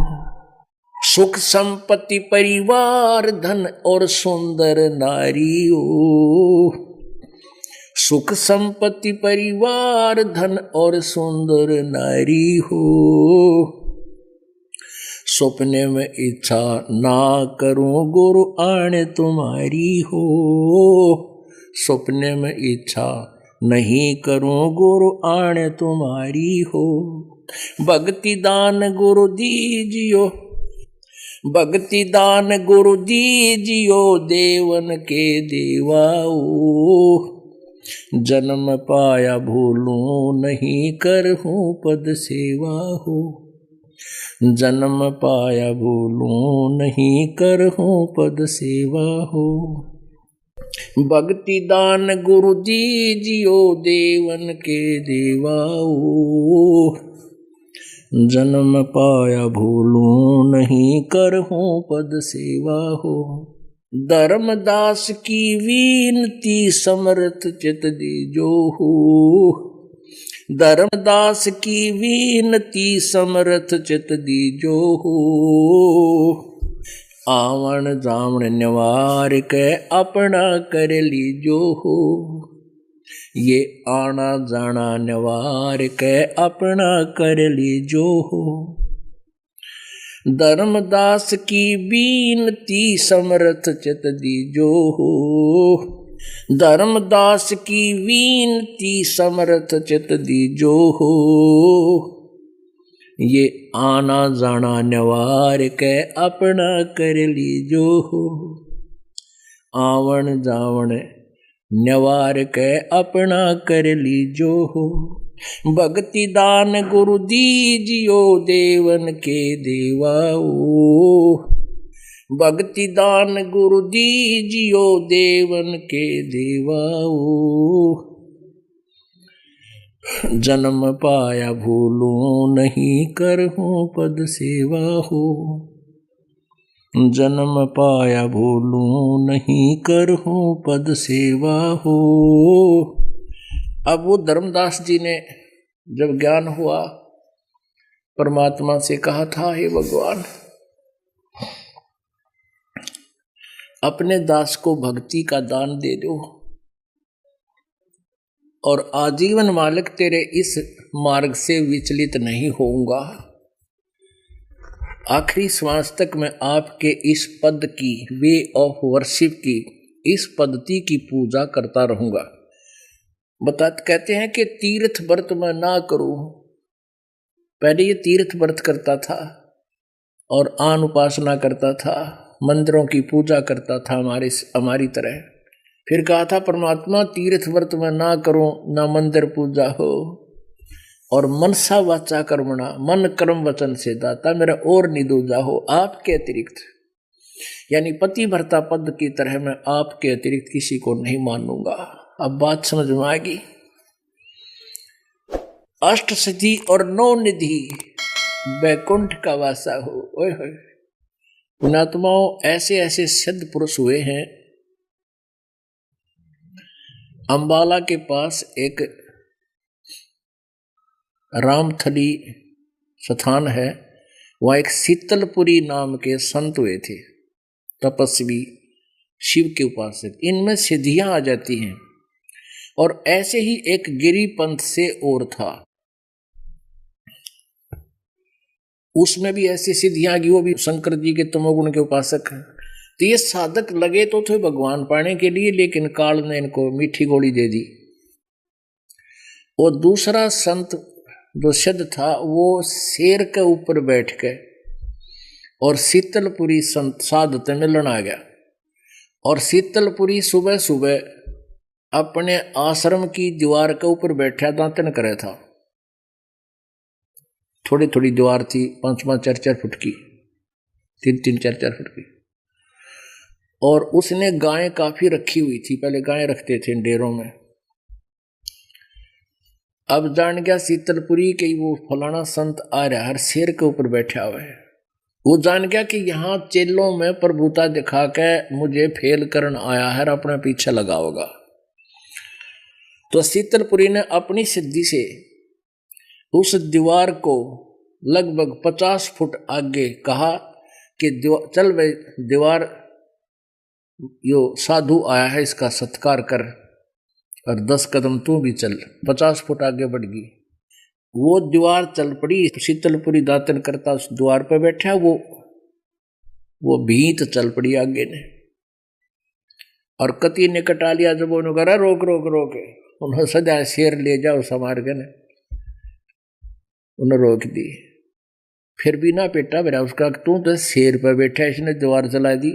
सुख संपत्ति परिवार धन और सुंदर नारी हो। सुख संपत्ति परिवार धन और सुंदर नारी हो। सपने में इच्छा ना करूं गुरु आने तुम्हारी हो। सपने में इच्छा नहीं करूं गुरु आने तुम्हारी हो। भक्ति दान गुरु दीजियो। भक्ति दान गुरु दीजियो देवन के देवाओ। जन्म पाया भूलूं नहीं, करहूं पद सेवा हो। जन्म पाया भूलूं नहीं, करहूं पद सेवा हो। भक्ति दान गुरु दीजियो देवन के देवाओ। जन्म पाया भूलूं नहीं, करहूं पद सेवा हो। धर्मदास की वीनती समर्थ चित दीजो हो। धर्मदास की वीनती समर्थ चित दीजो हो। आवन जावन निवार के अपना कर लीजो हो। ये आना जाना निवार के अपना कर लीजो हो। धर्मदास की बीनती समर्थ चित दीजो हो। धर्मदास की बीनती समर्थ चित दीजो हो। ये आना जाना निवार के अपना कर लीजो हो। आवन जावन निवार के अपना कर लीजो हो। भक्ति दान गुरु दीजियो देवन के देवाओ। भक्ति दान गुरु दीजियो देवन के देवाओ। जन्म पाया भूलूं नहीं, करहूं पद सेवा हो। जन्म पाया भूलूं नहीं, करहूं पद सेवा हो। अब वो धर्मदास जी ने जब ज्ञान हुआ परमात्मा से कहा था, हे भगवान अपने दास को भक्ति का दान दे दो और आजीवन मालिक तेरे इस मार्ग से विचलित नहीं होऊंगा। आखिरी श्वास तक मैं आपके इस पद की, वे ऑफ वर्शिप की, इस पद्धति की पूजा करता रहूंगा। कहते हैं कि तीर्थ व्रत मैं ना करूं। पहले ये तीर्थ व्रत करता था और आन उपासना करता था, मंदिरों की पूजा करता था हमारी तरह। फिर कहा था परमात्मा तीर्थ व्रत मैं ना करूं, ना मंदिर पूजा हो, और मनसा वाचा कर्मणा, मन कर्म वचन से दाता मेरा और निदूजा हो आपके अतिरिक्त। यानी पति भरता पद की तरह मैं आपके अतिरिक्त किसी को नहीं मानूंगा। अब बात समझ में आएगी। अष्ट सिद्धि और नौ निधि बैकुंठ का वासा हो। ओए होए, पुणात्माओं ऐसे ऐसे सिद्ध पुरुष हुए हैं। अंबाला के पास एक रामथली स्थान है, वहाँ एक शीतलपुरी नाम के संत हुए थे, तपस्वी, शिव के उपासक। इनमें सिद्धियां आ जाती हैं। और ऐसे ही एक गिरिपंथ से और था, उसमें भी ऐसी सिद्धियां आ गई, वो भी शंकर जी के तमोगुण के उपासक हैं। तो ये साधक लगे तो थे भगवान पाने के लिए, लेकिन काल ने इनको मीठी गोली दे दी। और दूसरा संत जो सिद्ध था वो शेर के ऊपर बैठ के और शीतलपुरी संत साधु में मिलन आ गया। और शीतलपुरी सुबह सुबह अपने आश्रम की दीवार के ऊपर बैठा दातन करे था। थोड़ी थोड़ी दीवार थी, 5-5, 4-4 फुट की, 3-3, 4-4 फुट की। और उसने गायें काफी रखी हुई थी, पहले गायें रखते थे डेरों में। अब जान गया शीतलपुरी के वो फलाना संत आ रहा है, शेर के ऊपर बैठा हुआ है। वो जान गया कि यहाँ चेलों में प्रभुता दिखा के मुझे फेल करन आया है, अपने पीछे लगा होगा। तो शीतलपुरी ने अपनी सिद्धि से उस दीवार को लगभग 50 फुट आगे कहा कि चल भाई दीवार, यो साधु आया है, इसका सत्कार कर, और 10 कदम तू भी चल। 50 फुट आगे बढ़ गई, वो दीवार चल पड़ी। शीतलपुरी दातन करता उस द्वार पर बैठा, वो भीत चल पड़ी आगे ने। और कति ने कटा लिया, जब उन्होंने कहा रोक रोक रोक, उन्होंने सजा शेर ले जाओ समार के ने, उन्हें रोक दी। फिर भी ना पेटा मेरा उसका, तू तो शेर पर बैठा, इसने दीवार चला दी।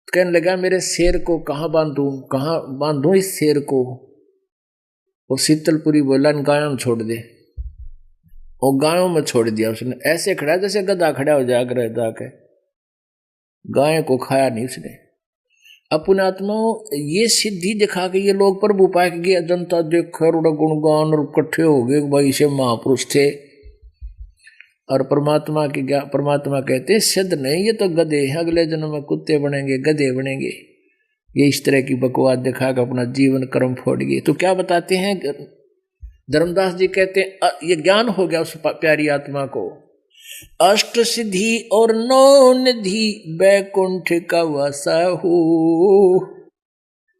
कहने लगा मेरे शेर को कहाँ बांधूं इस शेर को। वो शीतलपुरी बोला गायों में छोड़ दे, और गायों में छोड़ दिया उसने। ऐसे खड़ा जैसे गधा खड़ा हो जाकर जाके, गाय को खाया नहीं उसने। अपने आत्मा ये सिद्धि दिखा के ये लोग प्रभु पाए गए, जनता देखो गुणगान और इकट्ठे हो गए, भाई से महापुरुष थे। और परमात्मा कहते हैं सिद्ध नहीं, ये तो गधे हैं, अगले जन्म में कुत्ते बनेंगे, गधे बनेंगे। ये इस तरह की बकवास दिखा कर अपना जीवन कर्म फोड़ गए। तो क्या बताते हैं धर्मदास जी, कहते हैं ये ज्ञान हो गया उस प्यारी आत्मा को। अष्ट सिद्धि और 9 निधि बैकुंठ का वासा हो,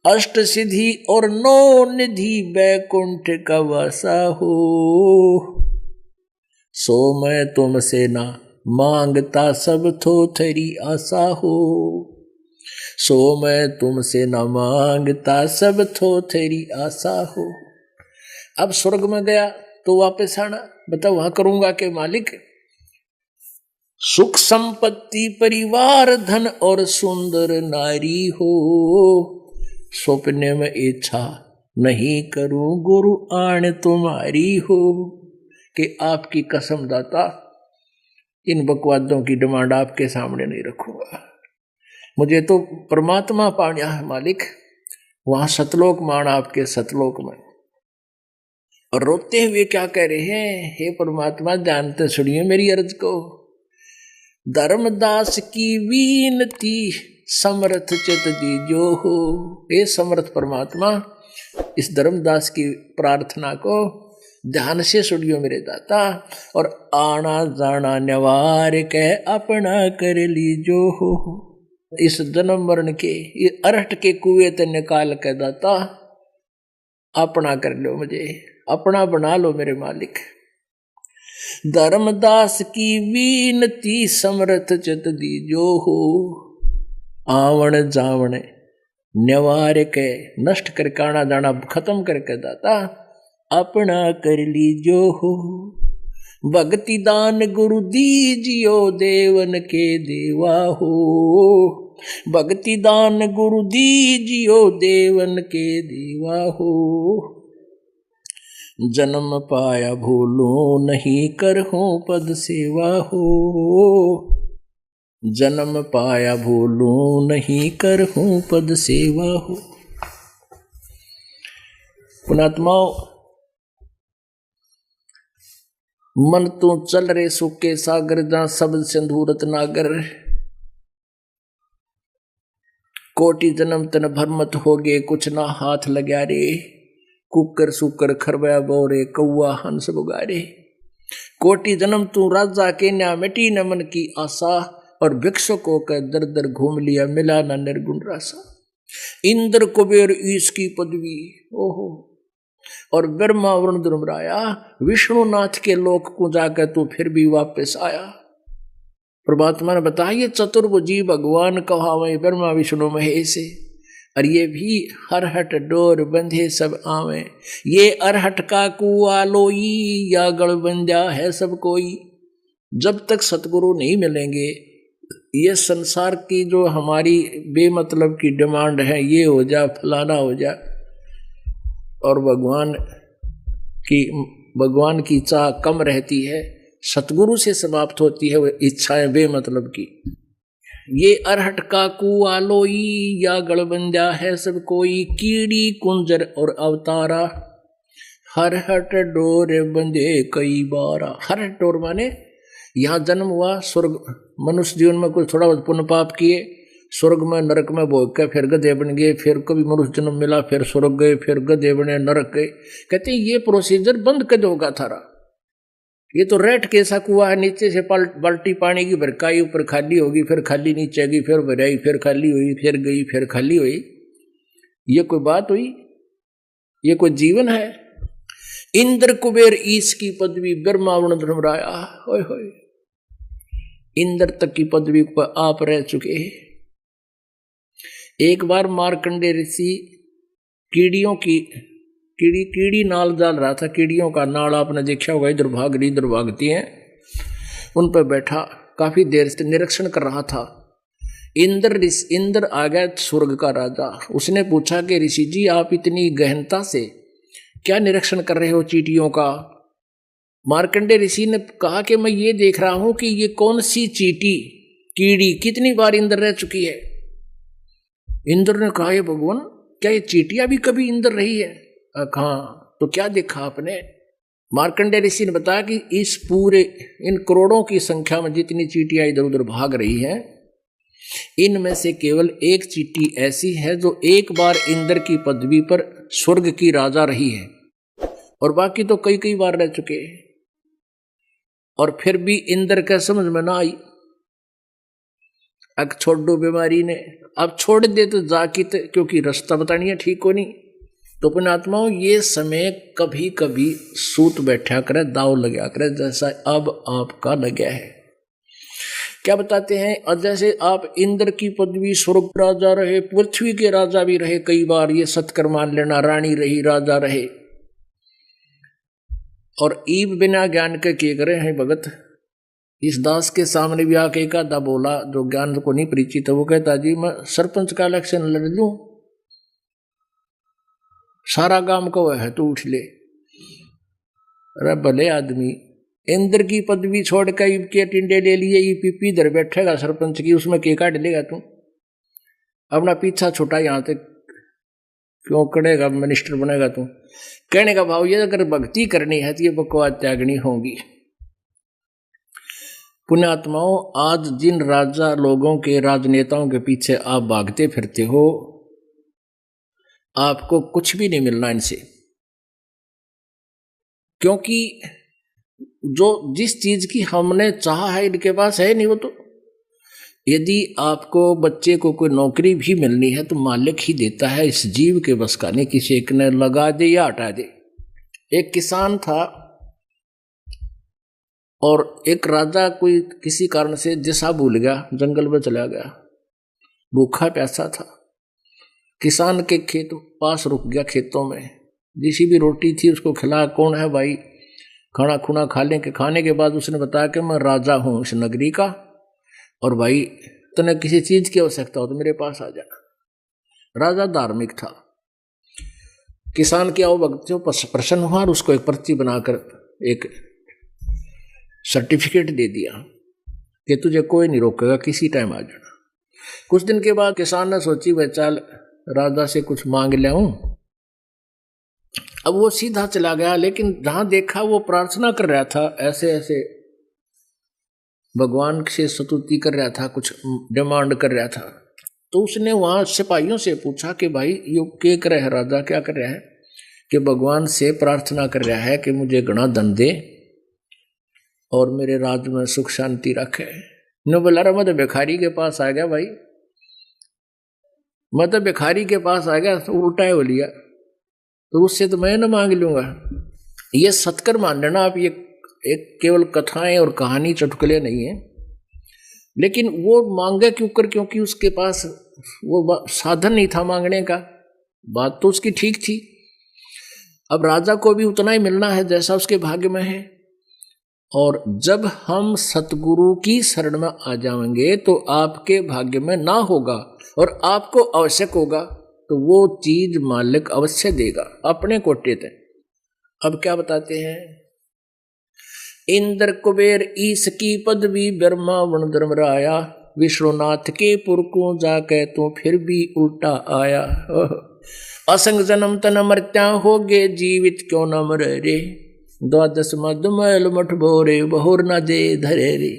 अष्ट सिद्धि और 9 निधि बैकुंठ का वासा हो। सो मैं तुमसे ना मांगता सब थोथरी आशा हो, सो मैं तुमसे न मांगता सब थोथरी आशा हो। अब स्वर्ग में गया तो वापस आना, बताओ वहां करूंगा के मालिक। सुख संपत्ति परिवार धन और सुंदर नारी हो, सपने में इच्छा नहीं करूं गुरु आण तुम्हारी हो। कि आपकी कसम दाता, इन बकवादों की डिमांड आपके सामने नहीं रखूंगा, मुझे तो परमात्मा पाना है मालिक, वहां सतलोक मान आपके सतलोक में। और रोते हुए क्या कह रहे हैं, हे परमात्मा जानते सुनिए मेरी अर्ज को। धर्मदास की वीनती समर्थ चित दीजो हो। हे समर्थ परमात्मा, इस धर्मदास की प्रार्थना को ध्यान से सुनियो मेरे दाता, और आना जाना निवार के अपना कर लीजो हो। इस जन्म मरण के ये अरहट के कुएं ते निकाल के दाता अपना कर लो, मुझे अपना बना लो मेरे मालिक। धर्मदास की वीनती समर्थ चित दीजो हो, आवण जावण निवार के, नष्ट करके आना जाना खत्म करके दाता अपना कर लीजो हो। भक्ति दान गुरु दीजियो देवन के देवा हो, भक्ति दान गुरु दीजियो देवन के देवा हो। जन्म पाया भूलो नहीं करहूं पद सेवा हो, जन्म पाया भूलो नहीं करहूं पद सेवा हो। पुणात्माओं, मन तू चल रे सुके सागर, जहां शब्द सिंधूरत नागर। कोटि जन्म तन भरमत हो गए, कुछ ना हाथ लग्या रे। कुकर सुकर खरबया बोरे कौआ हंस बुगारे, कोटि जन्म तू राजा के न्या मिटी न मन की आशा, और भिक्षुकों का दर दर घूम लिया मिला न निर्गुण रासा। इंद्र कुबेर ईश की पदवी, ओहो, और ब्रह्मा वरुण धर्मराया, विष्णुनाथ के लोक को जाकर तू फिर भी वापस आया। परमात्मा ने बताया चतुर्भुजी भगवान कहावे ब्रह्मा विष्णु महेश, और ये भी हरहट डोर बंधे सब आवे, ये अरहट का कुआ लोई या गढ़ बंधा है सब कोई। जब तक सतगुरु नहीं मिलेंगे, ये संसार की जो हमारी बेमतलब की डिमांड है, ये हो जा फलाना हो जा, और भगवान की चाह कम रहती है, सतगुरु से समाप्त होती है वो इच्छाएं बेमतलब की। ये अरहट का कुआ लोई या गढ़बंदा है सब कोई, कीड़ी कुंजर और अवतारा, हरहट डोर बंधे कई बारा। हरहट डोर माने यहाँ जन्म हुआ, स्वर्ग मनुष्य जीवन में कुछ थोड़ा बहुत पुण्य पाप किए, स्वर्ग में नरक में भोग के फिर गधे बन गए, फिर कभी मनुष्य जन्म मिला, फिर स्वर्ग गए, फिर गधे बने, नरक गए। कहते हैं ये प्रोसीजर बंद कर होगा थारा, ये तो रेट कैसा कुआ है, नीचे से बाल्टी पानी की भरकाई, ऊपर खाली होगी, फिर खाली नीचे गई, फिर भराई, फिर खाली हुई, फिर गई, फिर खाली हुई। ये कोई बात हुई? ये कोई जीवन है? इंद्र कुबेर ईश की पदवी ब्रह्मा वरुण धर्मराया, होय होय, इंद्र तक की पदवी पर आप रह चुके हैं। एक बार मार्कंडे ऋषि कीड़ियों की कीड़ी नाल डाल रहा था, कीड़ियों का नाल आपने देखा होगा, इधर भाग रही इधर भागती हैं, उन पर बैठा काफी देर से निरीक्षण कर रहा था। इंद्र आ गया, स्वर्ग का राजा। उसने पूछा कि ऋषि जी आप इतनी गहनता से क्या निरीक्षण कर रहे हो चींटियों का? मार्कंडे ऋषि ने कहा कि मैं ये देख रहा हूं कि ये कौन सी कीड़ी कितनी बार इंद्र रह चुकी है। इंद्र ने कहा ये भगवान, क्या ये चींटियां भी कभी इंद्र रही है? कहा तो क्या देखा आपने? मार्कंडे ऋषि ने बताया कि इस पूरे इन करोड़ों की संख्या में जितनी चींटियां इधर उधर भाग रही हैं, इनमें से केवल एक चींटी ऐसी है जो एक बार इंद्र की पदवी पर स्वर्ग की राजा रही है, और बाकी तो कई कई बार रह चुके हैं, और फिर भी इंद्र का समझ में ना आई। अब छोड़ दो बीमारी ने, अब छोड़ दे तो जाकित, क्योंकि रास्ता बतानी है ठीक हो नहीं। तो अपने आत्माओं ये समय कभी कभी सूत बैठा करे, दाव लगा करे, जैसा अब आपका लगा है। क्या बताते हैं? और जैसे आप इंद्र की पदवी स्वर्ग राजा रहे, पृथ्वी के राजा भी रहे कई बार, ये सत्कर मान लेना, रानी रही राजा रहे, और ईब बिना ज्ञान के करे हैं भगत। इस दास के सामने भी आके एक आधा बोला जो ज्ञान को नहीं परिचित है, वो कहता जी मैं सरपंच का इलेक्शन लड़ लूं, सारा काम को है तू उठ ले। अरे भले आदमी, इंद्र की पदवी छोड़ कर ईब के टिंडे ले लिए, ये पीपी इधर बैठेगा सरपंच की, उसमें के काट लेगा तू? अपना पीछा छोटा यहाँ तक क्यों करेगा, मिनिस्टर बनेगा तू? कहने का भाव ये, अगर भक्ति करनी है तो ये बकवास त्यागनी होगी। पुण्यात्माओं, आज जिन राजा लोगों के राजनेताओं के पीछे आप भागते फिरते हो, आपको कुछ भी नहीं मिलना इनसे, क्योंकि जो जिस चीज की हमने चाहा है इनके पास है नहीं। वो तो यदि आपको बच्चे को कोई नौकरी भी मिलनी है तो मालिक ही देता है, इस जीव के बस का नहीं, किसी एक ने लगा दे या हटा दे। एक किसान था और एक राजा कोई किसी कारण से दिशा भूल गया, जंगल में चला गया, भूखा प्यासा था। किसान के खेत पास रुक गया, खेतों में जिसी भी रोटी थी उसको खिला, कौन है भाई, खाना खुना खा लें। के खाने के बाद उसने बताया कि मैं राजा हूँ इस नगरी का, और भाई तूने किसी चीज की आवश्यकता हो तो मेरे पास आ जाना। राजा धार्मिक था, किसान की आवभक्ति से प्रसन्न हुआ और उसको एक पर्ची बनाकर एक सर्टिफिकेट दे दिया कि तुझे कोई नहीं रोकेगा, किसी टाइम आ जाना। कुछ दिन के बाद किसान ने सोची वह चल राजा से कुछ मांग ले आऊं। अब वो सीधा चला गया, लेकिन जहां देखा वो प्रार्थना कर रहा था, ऐसे ऐसे भगवान से स्तुति कर रहा था, कुछ डिमांड कर रहा था। तो उसने वहां सिपाहियों से पूछा कि भाई ये क्या कर रहा है राजा, क्या कर रहा है? कि भगवान से प्रार्थना कर रहा है कि मुझे घना धन दे और मेरे राज्य में सुख शांति रखे। न बोला रहा, मैं तो भिखारी के पास आ गया भाई, मैं तो भिखारी के पास आ गया, तो उल्टा है बोलिया, तो उससे तो मैं न मांग लूंगा। ये सत्कर मान लेना आप, ये एक केवल कथाएं और कहानी चुटकुले नहीं है, लेकिन वो मांगे क्यों कर, क्योंकि उसके पास वो साधन नहीं था मांगने का। बात तो उसकी ठीक थी। अब राजा को भी उतना ही मिलना है जैसा उसके भाग्य में है, और जब हम सतगुरु की शरण में आ जाएंगे तो आपके भाग्य में ना होगा और आपको आवश्यक होगा तो वो चीज मालिक अवश्य देगा अपने कोटे तक। अब क्या बताते हैं, इंद्र कुबेर ईश की पदवी ब्रह्मा वन धर्मराया, विश्वनाथ के पुर को जाके तो फिर भी उल्टा आया। असंग जन्म तन मर्त्या हो गे, जीवित क्यों न मरे रे, द्वादश मधुमैल मठ भोरे, बहुर न दे धरे रे।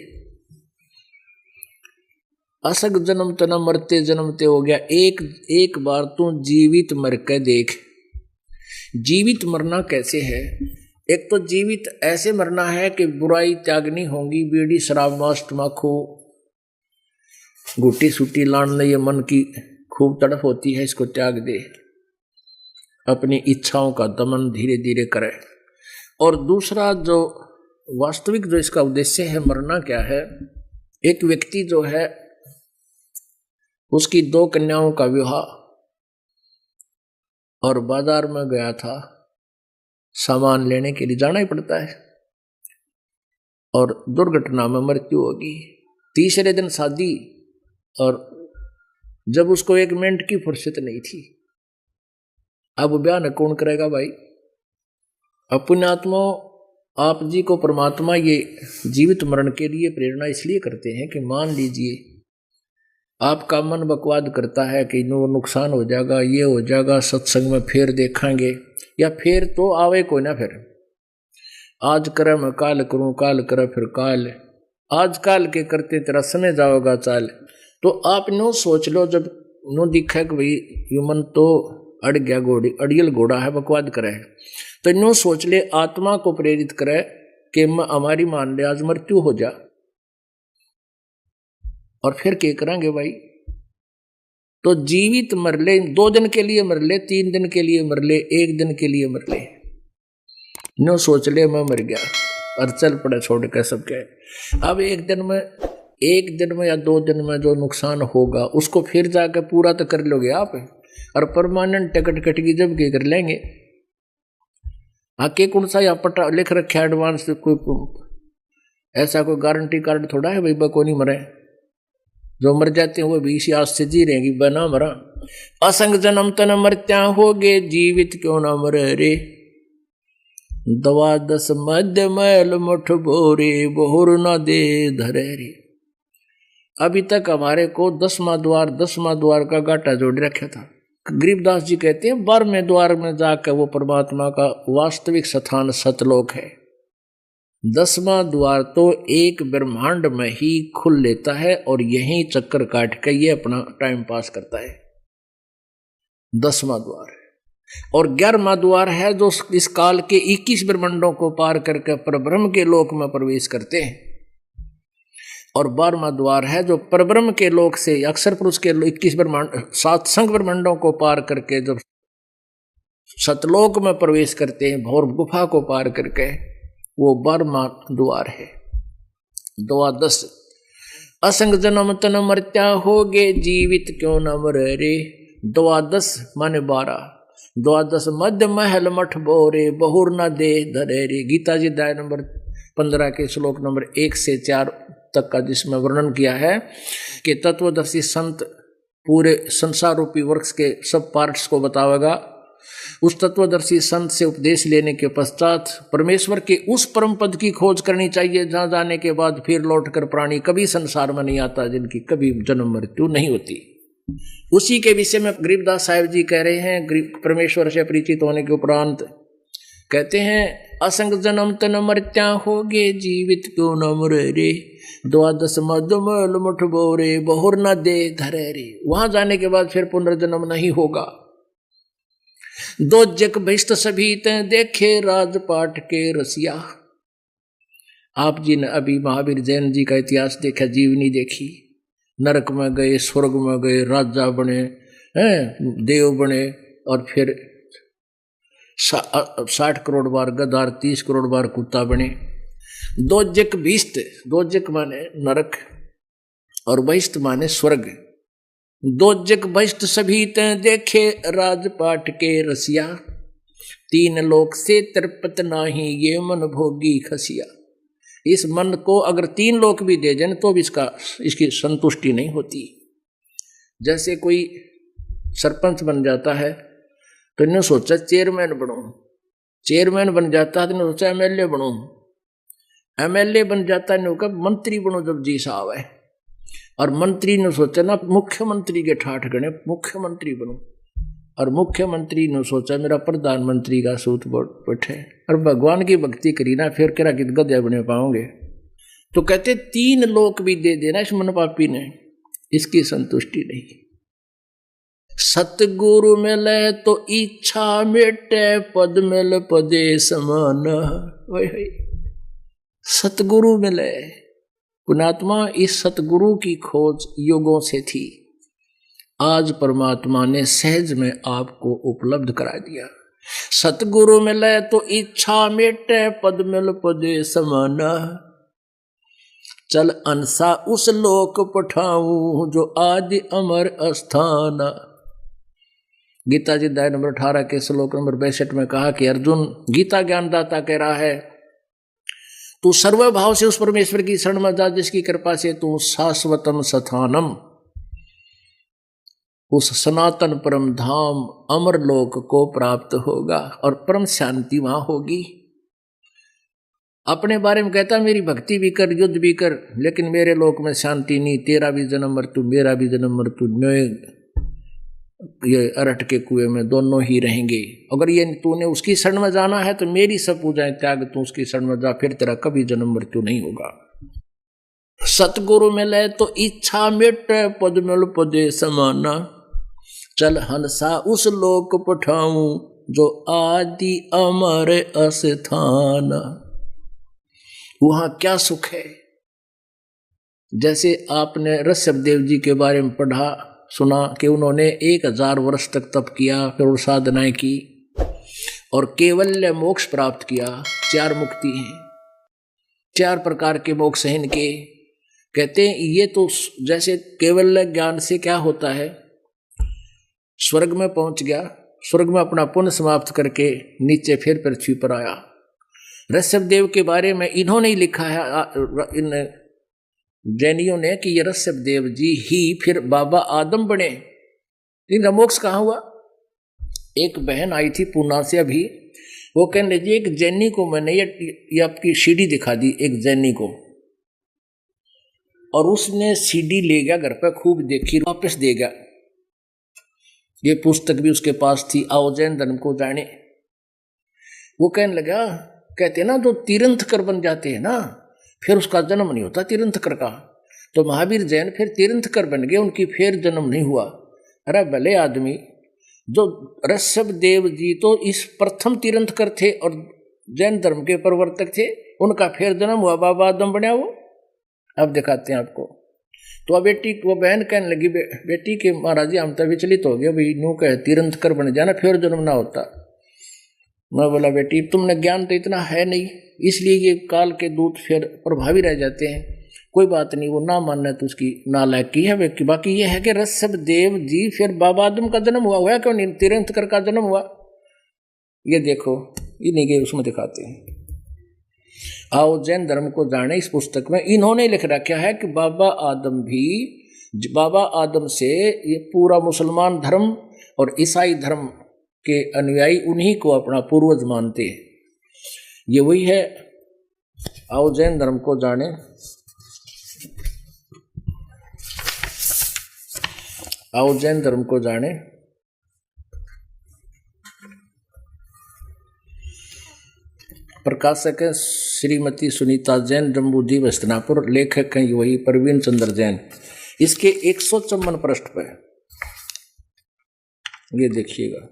असंग जन्म तना मरते जन्मते हो गया, एक बार तू जीवित मर के देख। जीवित मरना कैसे है? एक तो जीवित ऐसे मरना है कि बुराई त्यागनी होगी, बीड़ी शराब मांस तम्बाकू गुटी सूटी लाने, ये मन की खूब तड़प होती है, इसको त्याग दे, अपनी इच्छाओं का दमन धीरे धीरे करे। और दूसरा जो वास्तविक जो इसका उद्देश्य है, मरना क्या है, एक व्यक्ति जो है उसकी 2 कन्याओं का विवाह और बाजार में गया था, सामान लेने के लिए जाना ही पड़ता है, और दुर्घटना में मृत्यु होगी। तीसरे दिन शादी, और जब उसको 1 मिनट की फुर्सत नहीं थी, अब ब्याह न कौन करेगा भाई? अपने आत्मा आप जी को परमात्मा ये जीवित मरण के लिए प्रेरणा इसलिए करते हैं कि मान लीजिए आपका मन बकवाद करता है कि नो नुकसान हो जाएगा, ये हो जाएगा, सत्संग में फिर देखेंगे, या फिर तो आवे कोई ना, फिर आज करे मैं काल करूं, काल करे फिर काल, आज काल के करते तेरा समय जाओगा चाल। तो आप नो सोच लो, जब नो दिखा कि भाई ये मन तो अड़ गया, घोड़ी अड़ियल घोड़ा है, बकवाद करे है, तो नो सोच ले, आत्मा को प्रेरित करे कि हमारी मान ले आज मृत्यु हो जा, और फिर क्या करेंगे भाई? तो जीवित मर ले, 2 दिन के लिए मर ले, 3 दिन के लिए मर ले, 1 दिन के लिए मर ले, नो सोच ले मैं मर गया और चल पड़े छोड़ के सबके। अब एक दिन में या 2 दिन में जो नुकसान होगा उसको फिर जाकर पूरा तो कर लोगे आप, और परमानेंट टिकट कटेगी जब के कर लेंगे। आके कौन सा या पटा लिख रखा एडवांस, कोई ऐसा कोई गारंटी कार्ड थोड़ा है भाई बको नहीं मरे, जो मर जाते हैं वो भी इसी आस से जी रहेंगी, बना मरा। असंग जन्म तन मर्त्या हो गे, जीवित क्यों न मरे रे, द्वादश मध्य मैल मुठ भोरे, बहुर न दे धरे रे। अभी तक हमारे को 10वां द्वार का घाटा जोड़ रखा था। गरीबदास जी कहते हैं 12वें द्वार में जाकर वो परमात्मा का वास्तविक स्थान सतलोक है। 10वां द्वार तो एक ब्रह्मांड में ही खुल लेता है और यहीं चक्कर काट के ये अपना टाइम पास करता है। 10वां द्वार और 11वां द्वार है जो इस काल के 21 ब्रह्मांडों को पार करके परब्रह्म के लोक में प्रवेश करते हैं, और 12वां द्वार है जो परब्रह्म के लोक से अक्षर पुरुष के 21 ब्रह्मांड 7 संग ब्रह्मांडों को पार करके जब सतलोक में प्रवेश करते हैं, भौर गुफा को पार करके, वो 12वां द्वार है। द्वादश असंग जन्म तन मर्त्या होगे, जीवित क्यों न मरे रे। द्वादश माने 12, द्वादश मध्य महल मठ बोरे, बहुर न दे धरे रे। गीता जी अध्याय नंबर 15 के श्लोक नंबर 1 से 4 तक का जिसमें वर्णन किया है कि तत्वदर्शी संत पूरे संसार रूपी वृक्ष के सब पार्ट्स को बतावेगा। उस तत्वदर्शी संत से उपदेश लेने के पश्चात परमेश्वर के उस परम पद की खोज करनी चाहिए जहां जाने के बाद फिर लौटकर प्राणी कभी संसार में नहीं आता, जिनकी कभी जन्म मृत्यु नहीं होती। उसी के विषय में गरीबदास साहिब जी कह रहे हैं, परमेश्वर से परिचित होने के उपरांत कहते हैं, असंग जन्म तन मर्त्या होगे, जीवित क्यों न मरे रे। द्वादश मधुमल मुठ बोरे, बहुर न दे धरे रे। वहां जाने के बाद फिर पुनर्जन्म नहीं होगा। दो जग बहिष्ट सभी ते देखे राजपाट के रसिया। आप जी ने अभी महावीर जैन जी का इतिहास देखा, जीवनी देखी, नरक में गए, स्वर्ग में गए, राजा बने हैं, देव बने, और फिर 60 करोड़ बार गदार, 30 करोड़ बार कुत्ता बने। दो जग बहिष्ट, दो जग माने नरक और बहिष्ट माने स्वर्ग। दो जग बहिष्ट सभी ते देखे राजपाट के रसिया। तीन लोक से तृप्त नाही ये मन भोगी खसिया। इस मन को अगर 3 लोक भी दे जाए तो भी इसकी संतुष्टि नहीं होती। जैसे कोई सरपंच बन जाता है तो इन्होंने सोचा चेयरमैन बनूं, चेयरमैन बन जाता है तो इन्होंने सोचा एमएलए बनूं, एमएलए बन जाता है इन्होंने कहा मंत्री बनूं जब जी साहब है, और मंत्री ने सोचा ना मुख्यमंत्री के ठाठ गणे मुख्यमंत्री बनूं, और मुख्यमंत्री ने सोचा मेरा प्रधानमंत्री का सूत बैठे, और भगवान की भक्ति करी ना फिर करा कि गधे बने पाओगे। तो कहते 3 लोक भी दे देना इस मन पापी ने, इसकी संतुष्टि नहीं। सतगुरु मिले तो इच्छा मिटे पद मिल पदे समान। सतगुरु मिले, पुणात्मा इस सतगुरु की खोज युगों से थी, आज परमात्मा ने सहज में आपको उपलब्ध करा दिया। सतगुरु मिले तो इच्छा मिटे पद मिल पदे समान। चल अंसा उस लोक पठाऊं जो आदि अमर अस्थान। गीता जी अध्याय नंबर 18 के श्लोक नंबर 62 में कहा कि अर्जुन, गीता ज्ञानदाता कह रहा है तू सर्वभाव से उस परमेश्वर की शरण में जा जिसकी कृपा से तू शाश्वतम स्थानम, उस सनातन परम धाम अमर लोक को प्राप्त होगा और परम शांति वहां होगी। अपने बारे में कहता मेरी भक्ति भी कर, युद्ध भी कर, लेकिन मेरे लोक में शांति नहीं, तेरा भी जन्म मृत्यु मेरा भी जन्म मृत्यु, ये अरट के कुएं में दोनों ही रहेंगे। अगर ये तूने उसकी शरण में जाना है तो मेरी सब पूजाएं त्याग, तू उसकी शरण में जा, फिर तेरा कभी जन्म मृत्यु नहीं होगा। सतगुरु मिले तो इच्छा मिटे पद मिल पदे समाना। चल हंसा उस लोक पठाऊं जो आदि अमर अस्थान। वहां क्या सुख है। जैसे आपने ऋषभदेव जी के बारे में पढ़ा सुना कि उन्होंने 1000 वर्ष तक तप किया, फिर वो साधनाएं की और केवल्य मोक्ष प्राप्त किया। 4 मुक्ति हैं, 4 प्रकार के मोक्ष हैं इनके। कहते हैं ये तो जैसे केवल्य ज्ञान से क्या होता है, स्वर्ग में पहुंच गया, स्वर्ग में अपना पुण्य समाप्त करके नीचे फिर पृथ्वी पर आया। ऋषभदेव के बारे में इन्होंने ही लिखा है, इन जैनियों ने, कि ये ऋषभदेव जी ही फिर बाबा आदम बने। इनका मोक्ष कहाँ हुआ। एक बहन आई थी पूना से अभी, वो कहने लगी एक जैनी को मैंने ये आपकी सीडी दिखा दी, एक जैनी को, और उसने सीडी ले गया घर पे, खूब देखी, वापस दे गया। ये पुस्तक भी उसके पास थी, आओ जैन धर्म को जाने। वो कहने लगा, कहते ना जो तीर्थंकर बन जाते हैं ना फिर उसका जन्म नहीं होता तीर्थंकर का, तो महावीर जैन फिर तीर्थंकर बन गए, उनकी फिर जन्म नहीं हुआ। अरे भले आदमी, जो ऋषभदेव जी तो इस प्रथम तीर्थंकर थे और जैन धर्म के प्रवर्तक थे, उनका फिर जन्म हुआ, बाबा आदम बना वो। अब दिखाते हैं आपको। तो अब बेटी, वो बहन कहने लगी बेटी के महाराज जी हम तो विचलित हो गए, भाई नू कहे तीर्थंकर बन जाना फिर जन्म ना होता। मैं बोला बेटी तुमने ज्ञान तो इतना है नहीं, इसलिए ये काल के दूत फिर प्रभावी रह जाते हैं। कोई बात नहीं, वो ना मानना तो उसकी नालायकी है। बाकी ये है कि ऋषभदेव जी फिर बाबा आदम का जन्म हुआ क्यों नहीं, तीर्थंकर का जन्म हुआ। ये देखो इन्हीं के उसमें दिखाते हैं। आओ जैन धर्म को जाने, इस पुस्तक में इन्होंने लिख रखा है कि बाबा आदम भी, बाबा आदम से ये पूरा मुसलमान धर्म और ईसाई धर्म के अनुयायी उन्हीं को अपना पूर्वज मानते हैं। ये वही है। आओ जैन धर्म को जाने। आओ जैन धर्म को जाने। प्रकाशक है श्रीमती सुनीता जैन, जम्बूद्वीप हस्तिनापुर। लेखक हैं वही प्रवीण चंद्र जैन। इसके 154 पृष्ठ पे ये देखिएगा।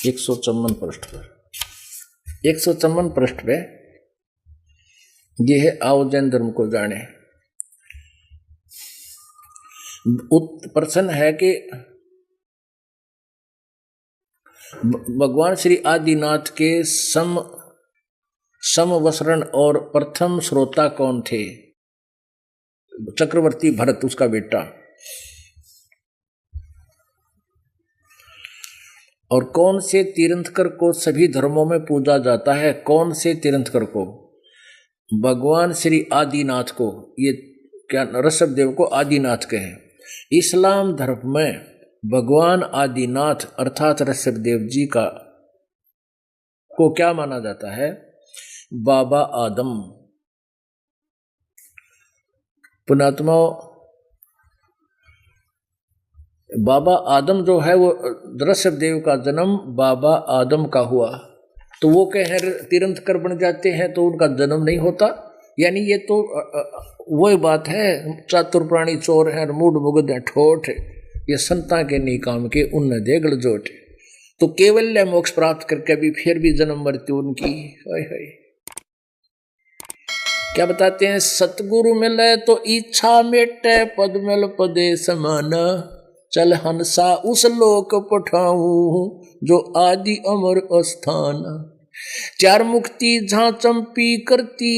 154 पृष्ठ पर, 154 पृष्ठ पे यह है आओ जैन धर्म को जाने। प्रश्न है कि भगवान श्री आदिनाथ के समवसरण और प्रथम श्रोता कौन थे? चक्रवर्ती भरत, उसका बेटा। और कौन से तीर्थंकर को सभी धर्मों में पूजा जाता है? कौन से तीर्थंकर को? भगवान श्री आदिनाथ को। ये क्या ऋषभदेव को आदिनाथ कहे। इस्लाम धर्म में भगवान आदिनाथ अर्थात ऋषभदेव जी को क्या माना जाता है? बाबा आदम। पुणात्मा, बाबा आदम जो है वो ऋषभदेव का जन्म बाबा आदम का हुआ, तो वो कहे तीर्थंकर बन जाते हैं तो उनका जन्म नहीं होता। यानी ये तो वही बात है, चातुर प्राणी चोर है, मूड मुगद है, ठोठ, ये संता के नहीं काम के, उन देगल जोट। तो केवल मोक्ष प्राप्त करके भी फिर भी जन्म मृत्यु उनकी। हाय क्या बताते हैं? सतगुरु मिले तो इच्छा मेटे, पद मिल पदे समान, चल हंसा उस लोक पठाऊं जो आदि अमर स्थान। चार मुक्ति जहां चंपी करती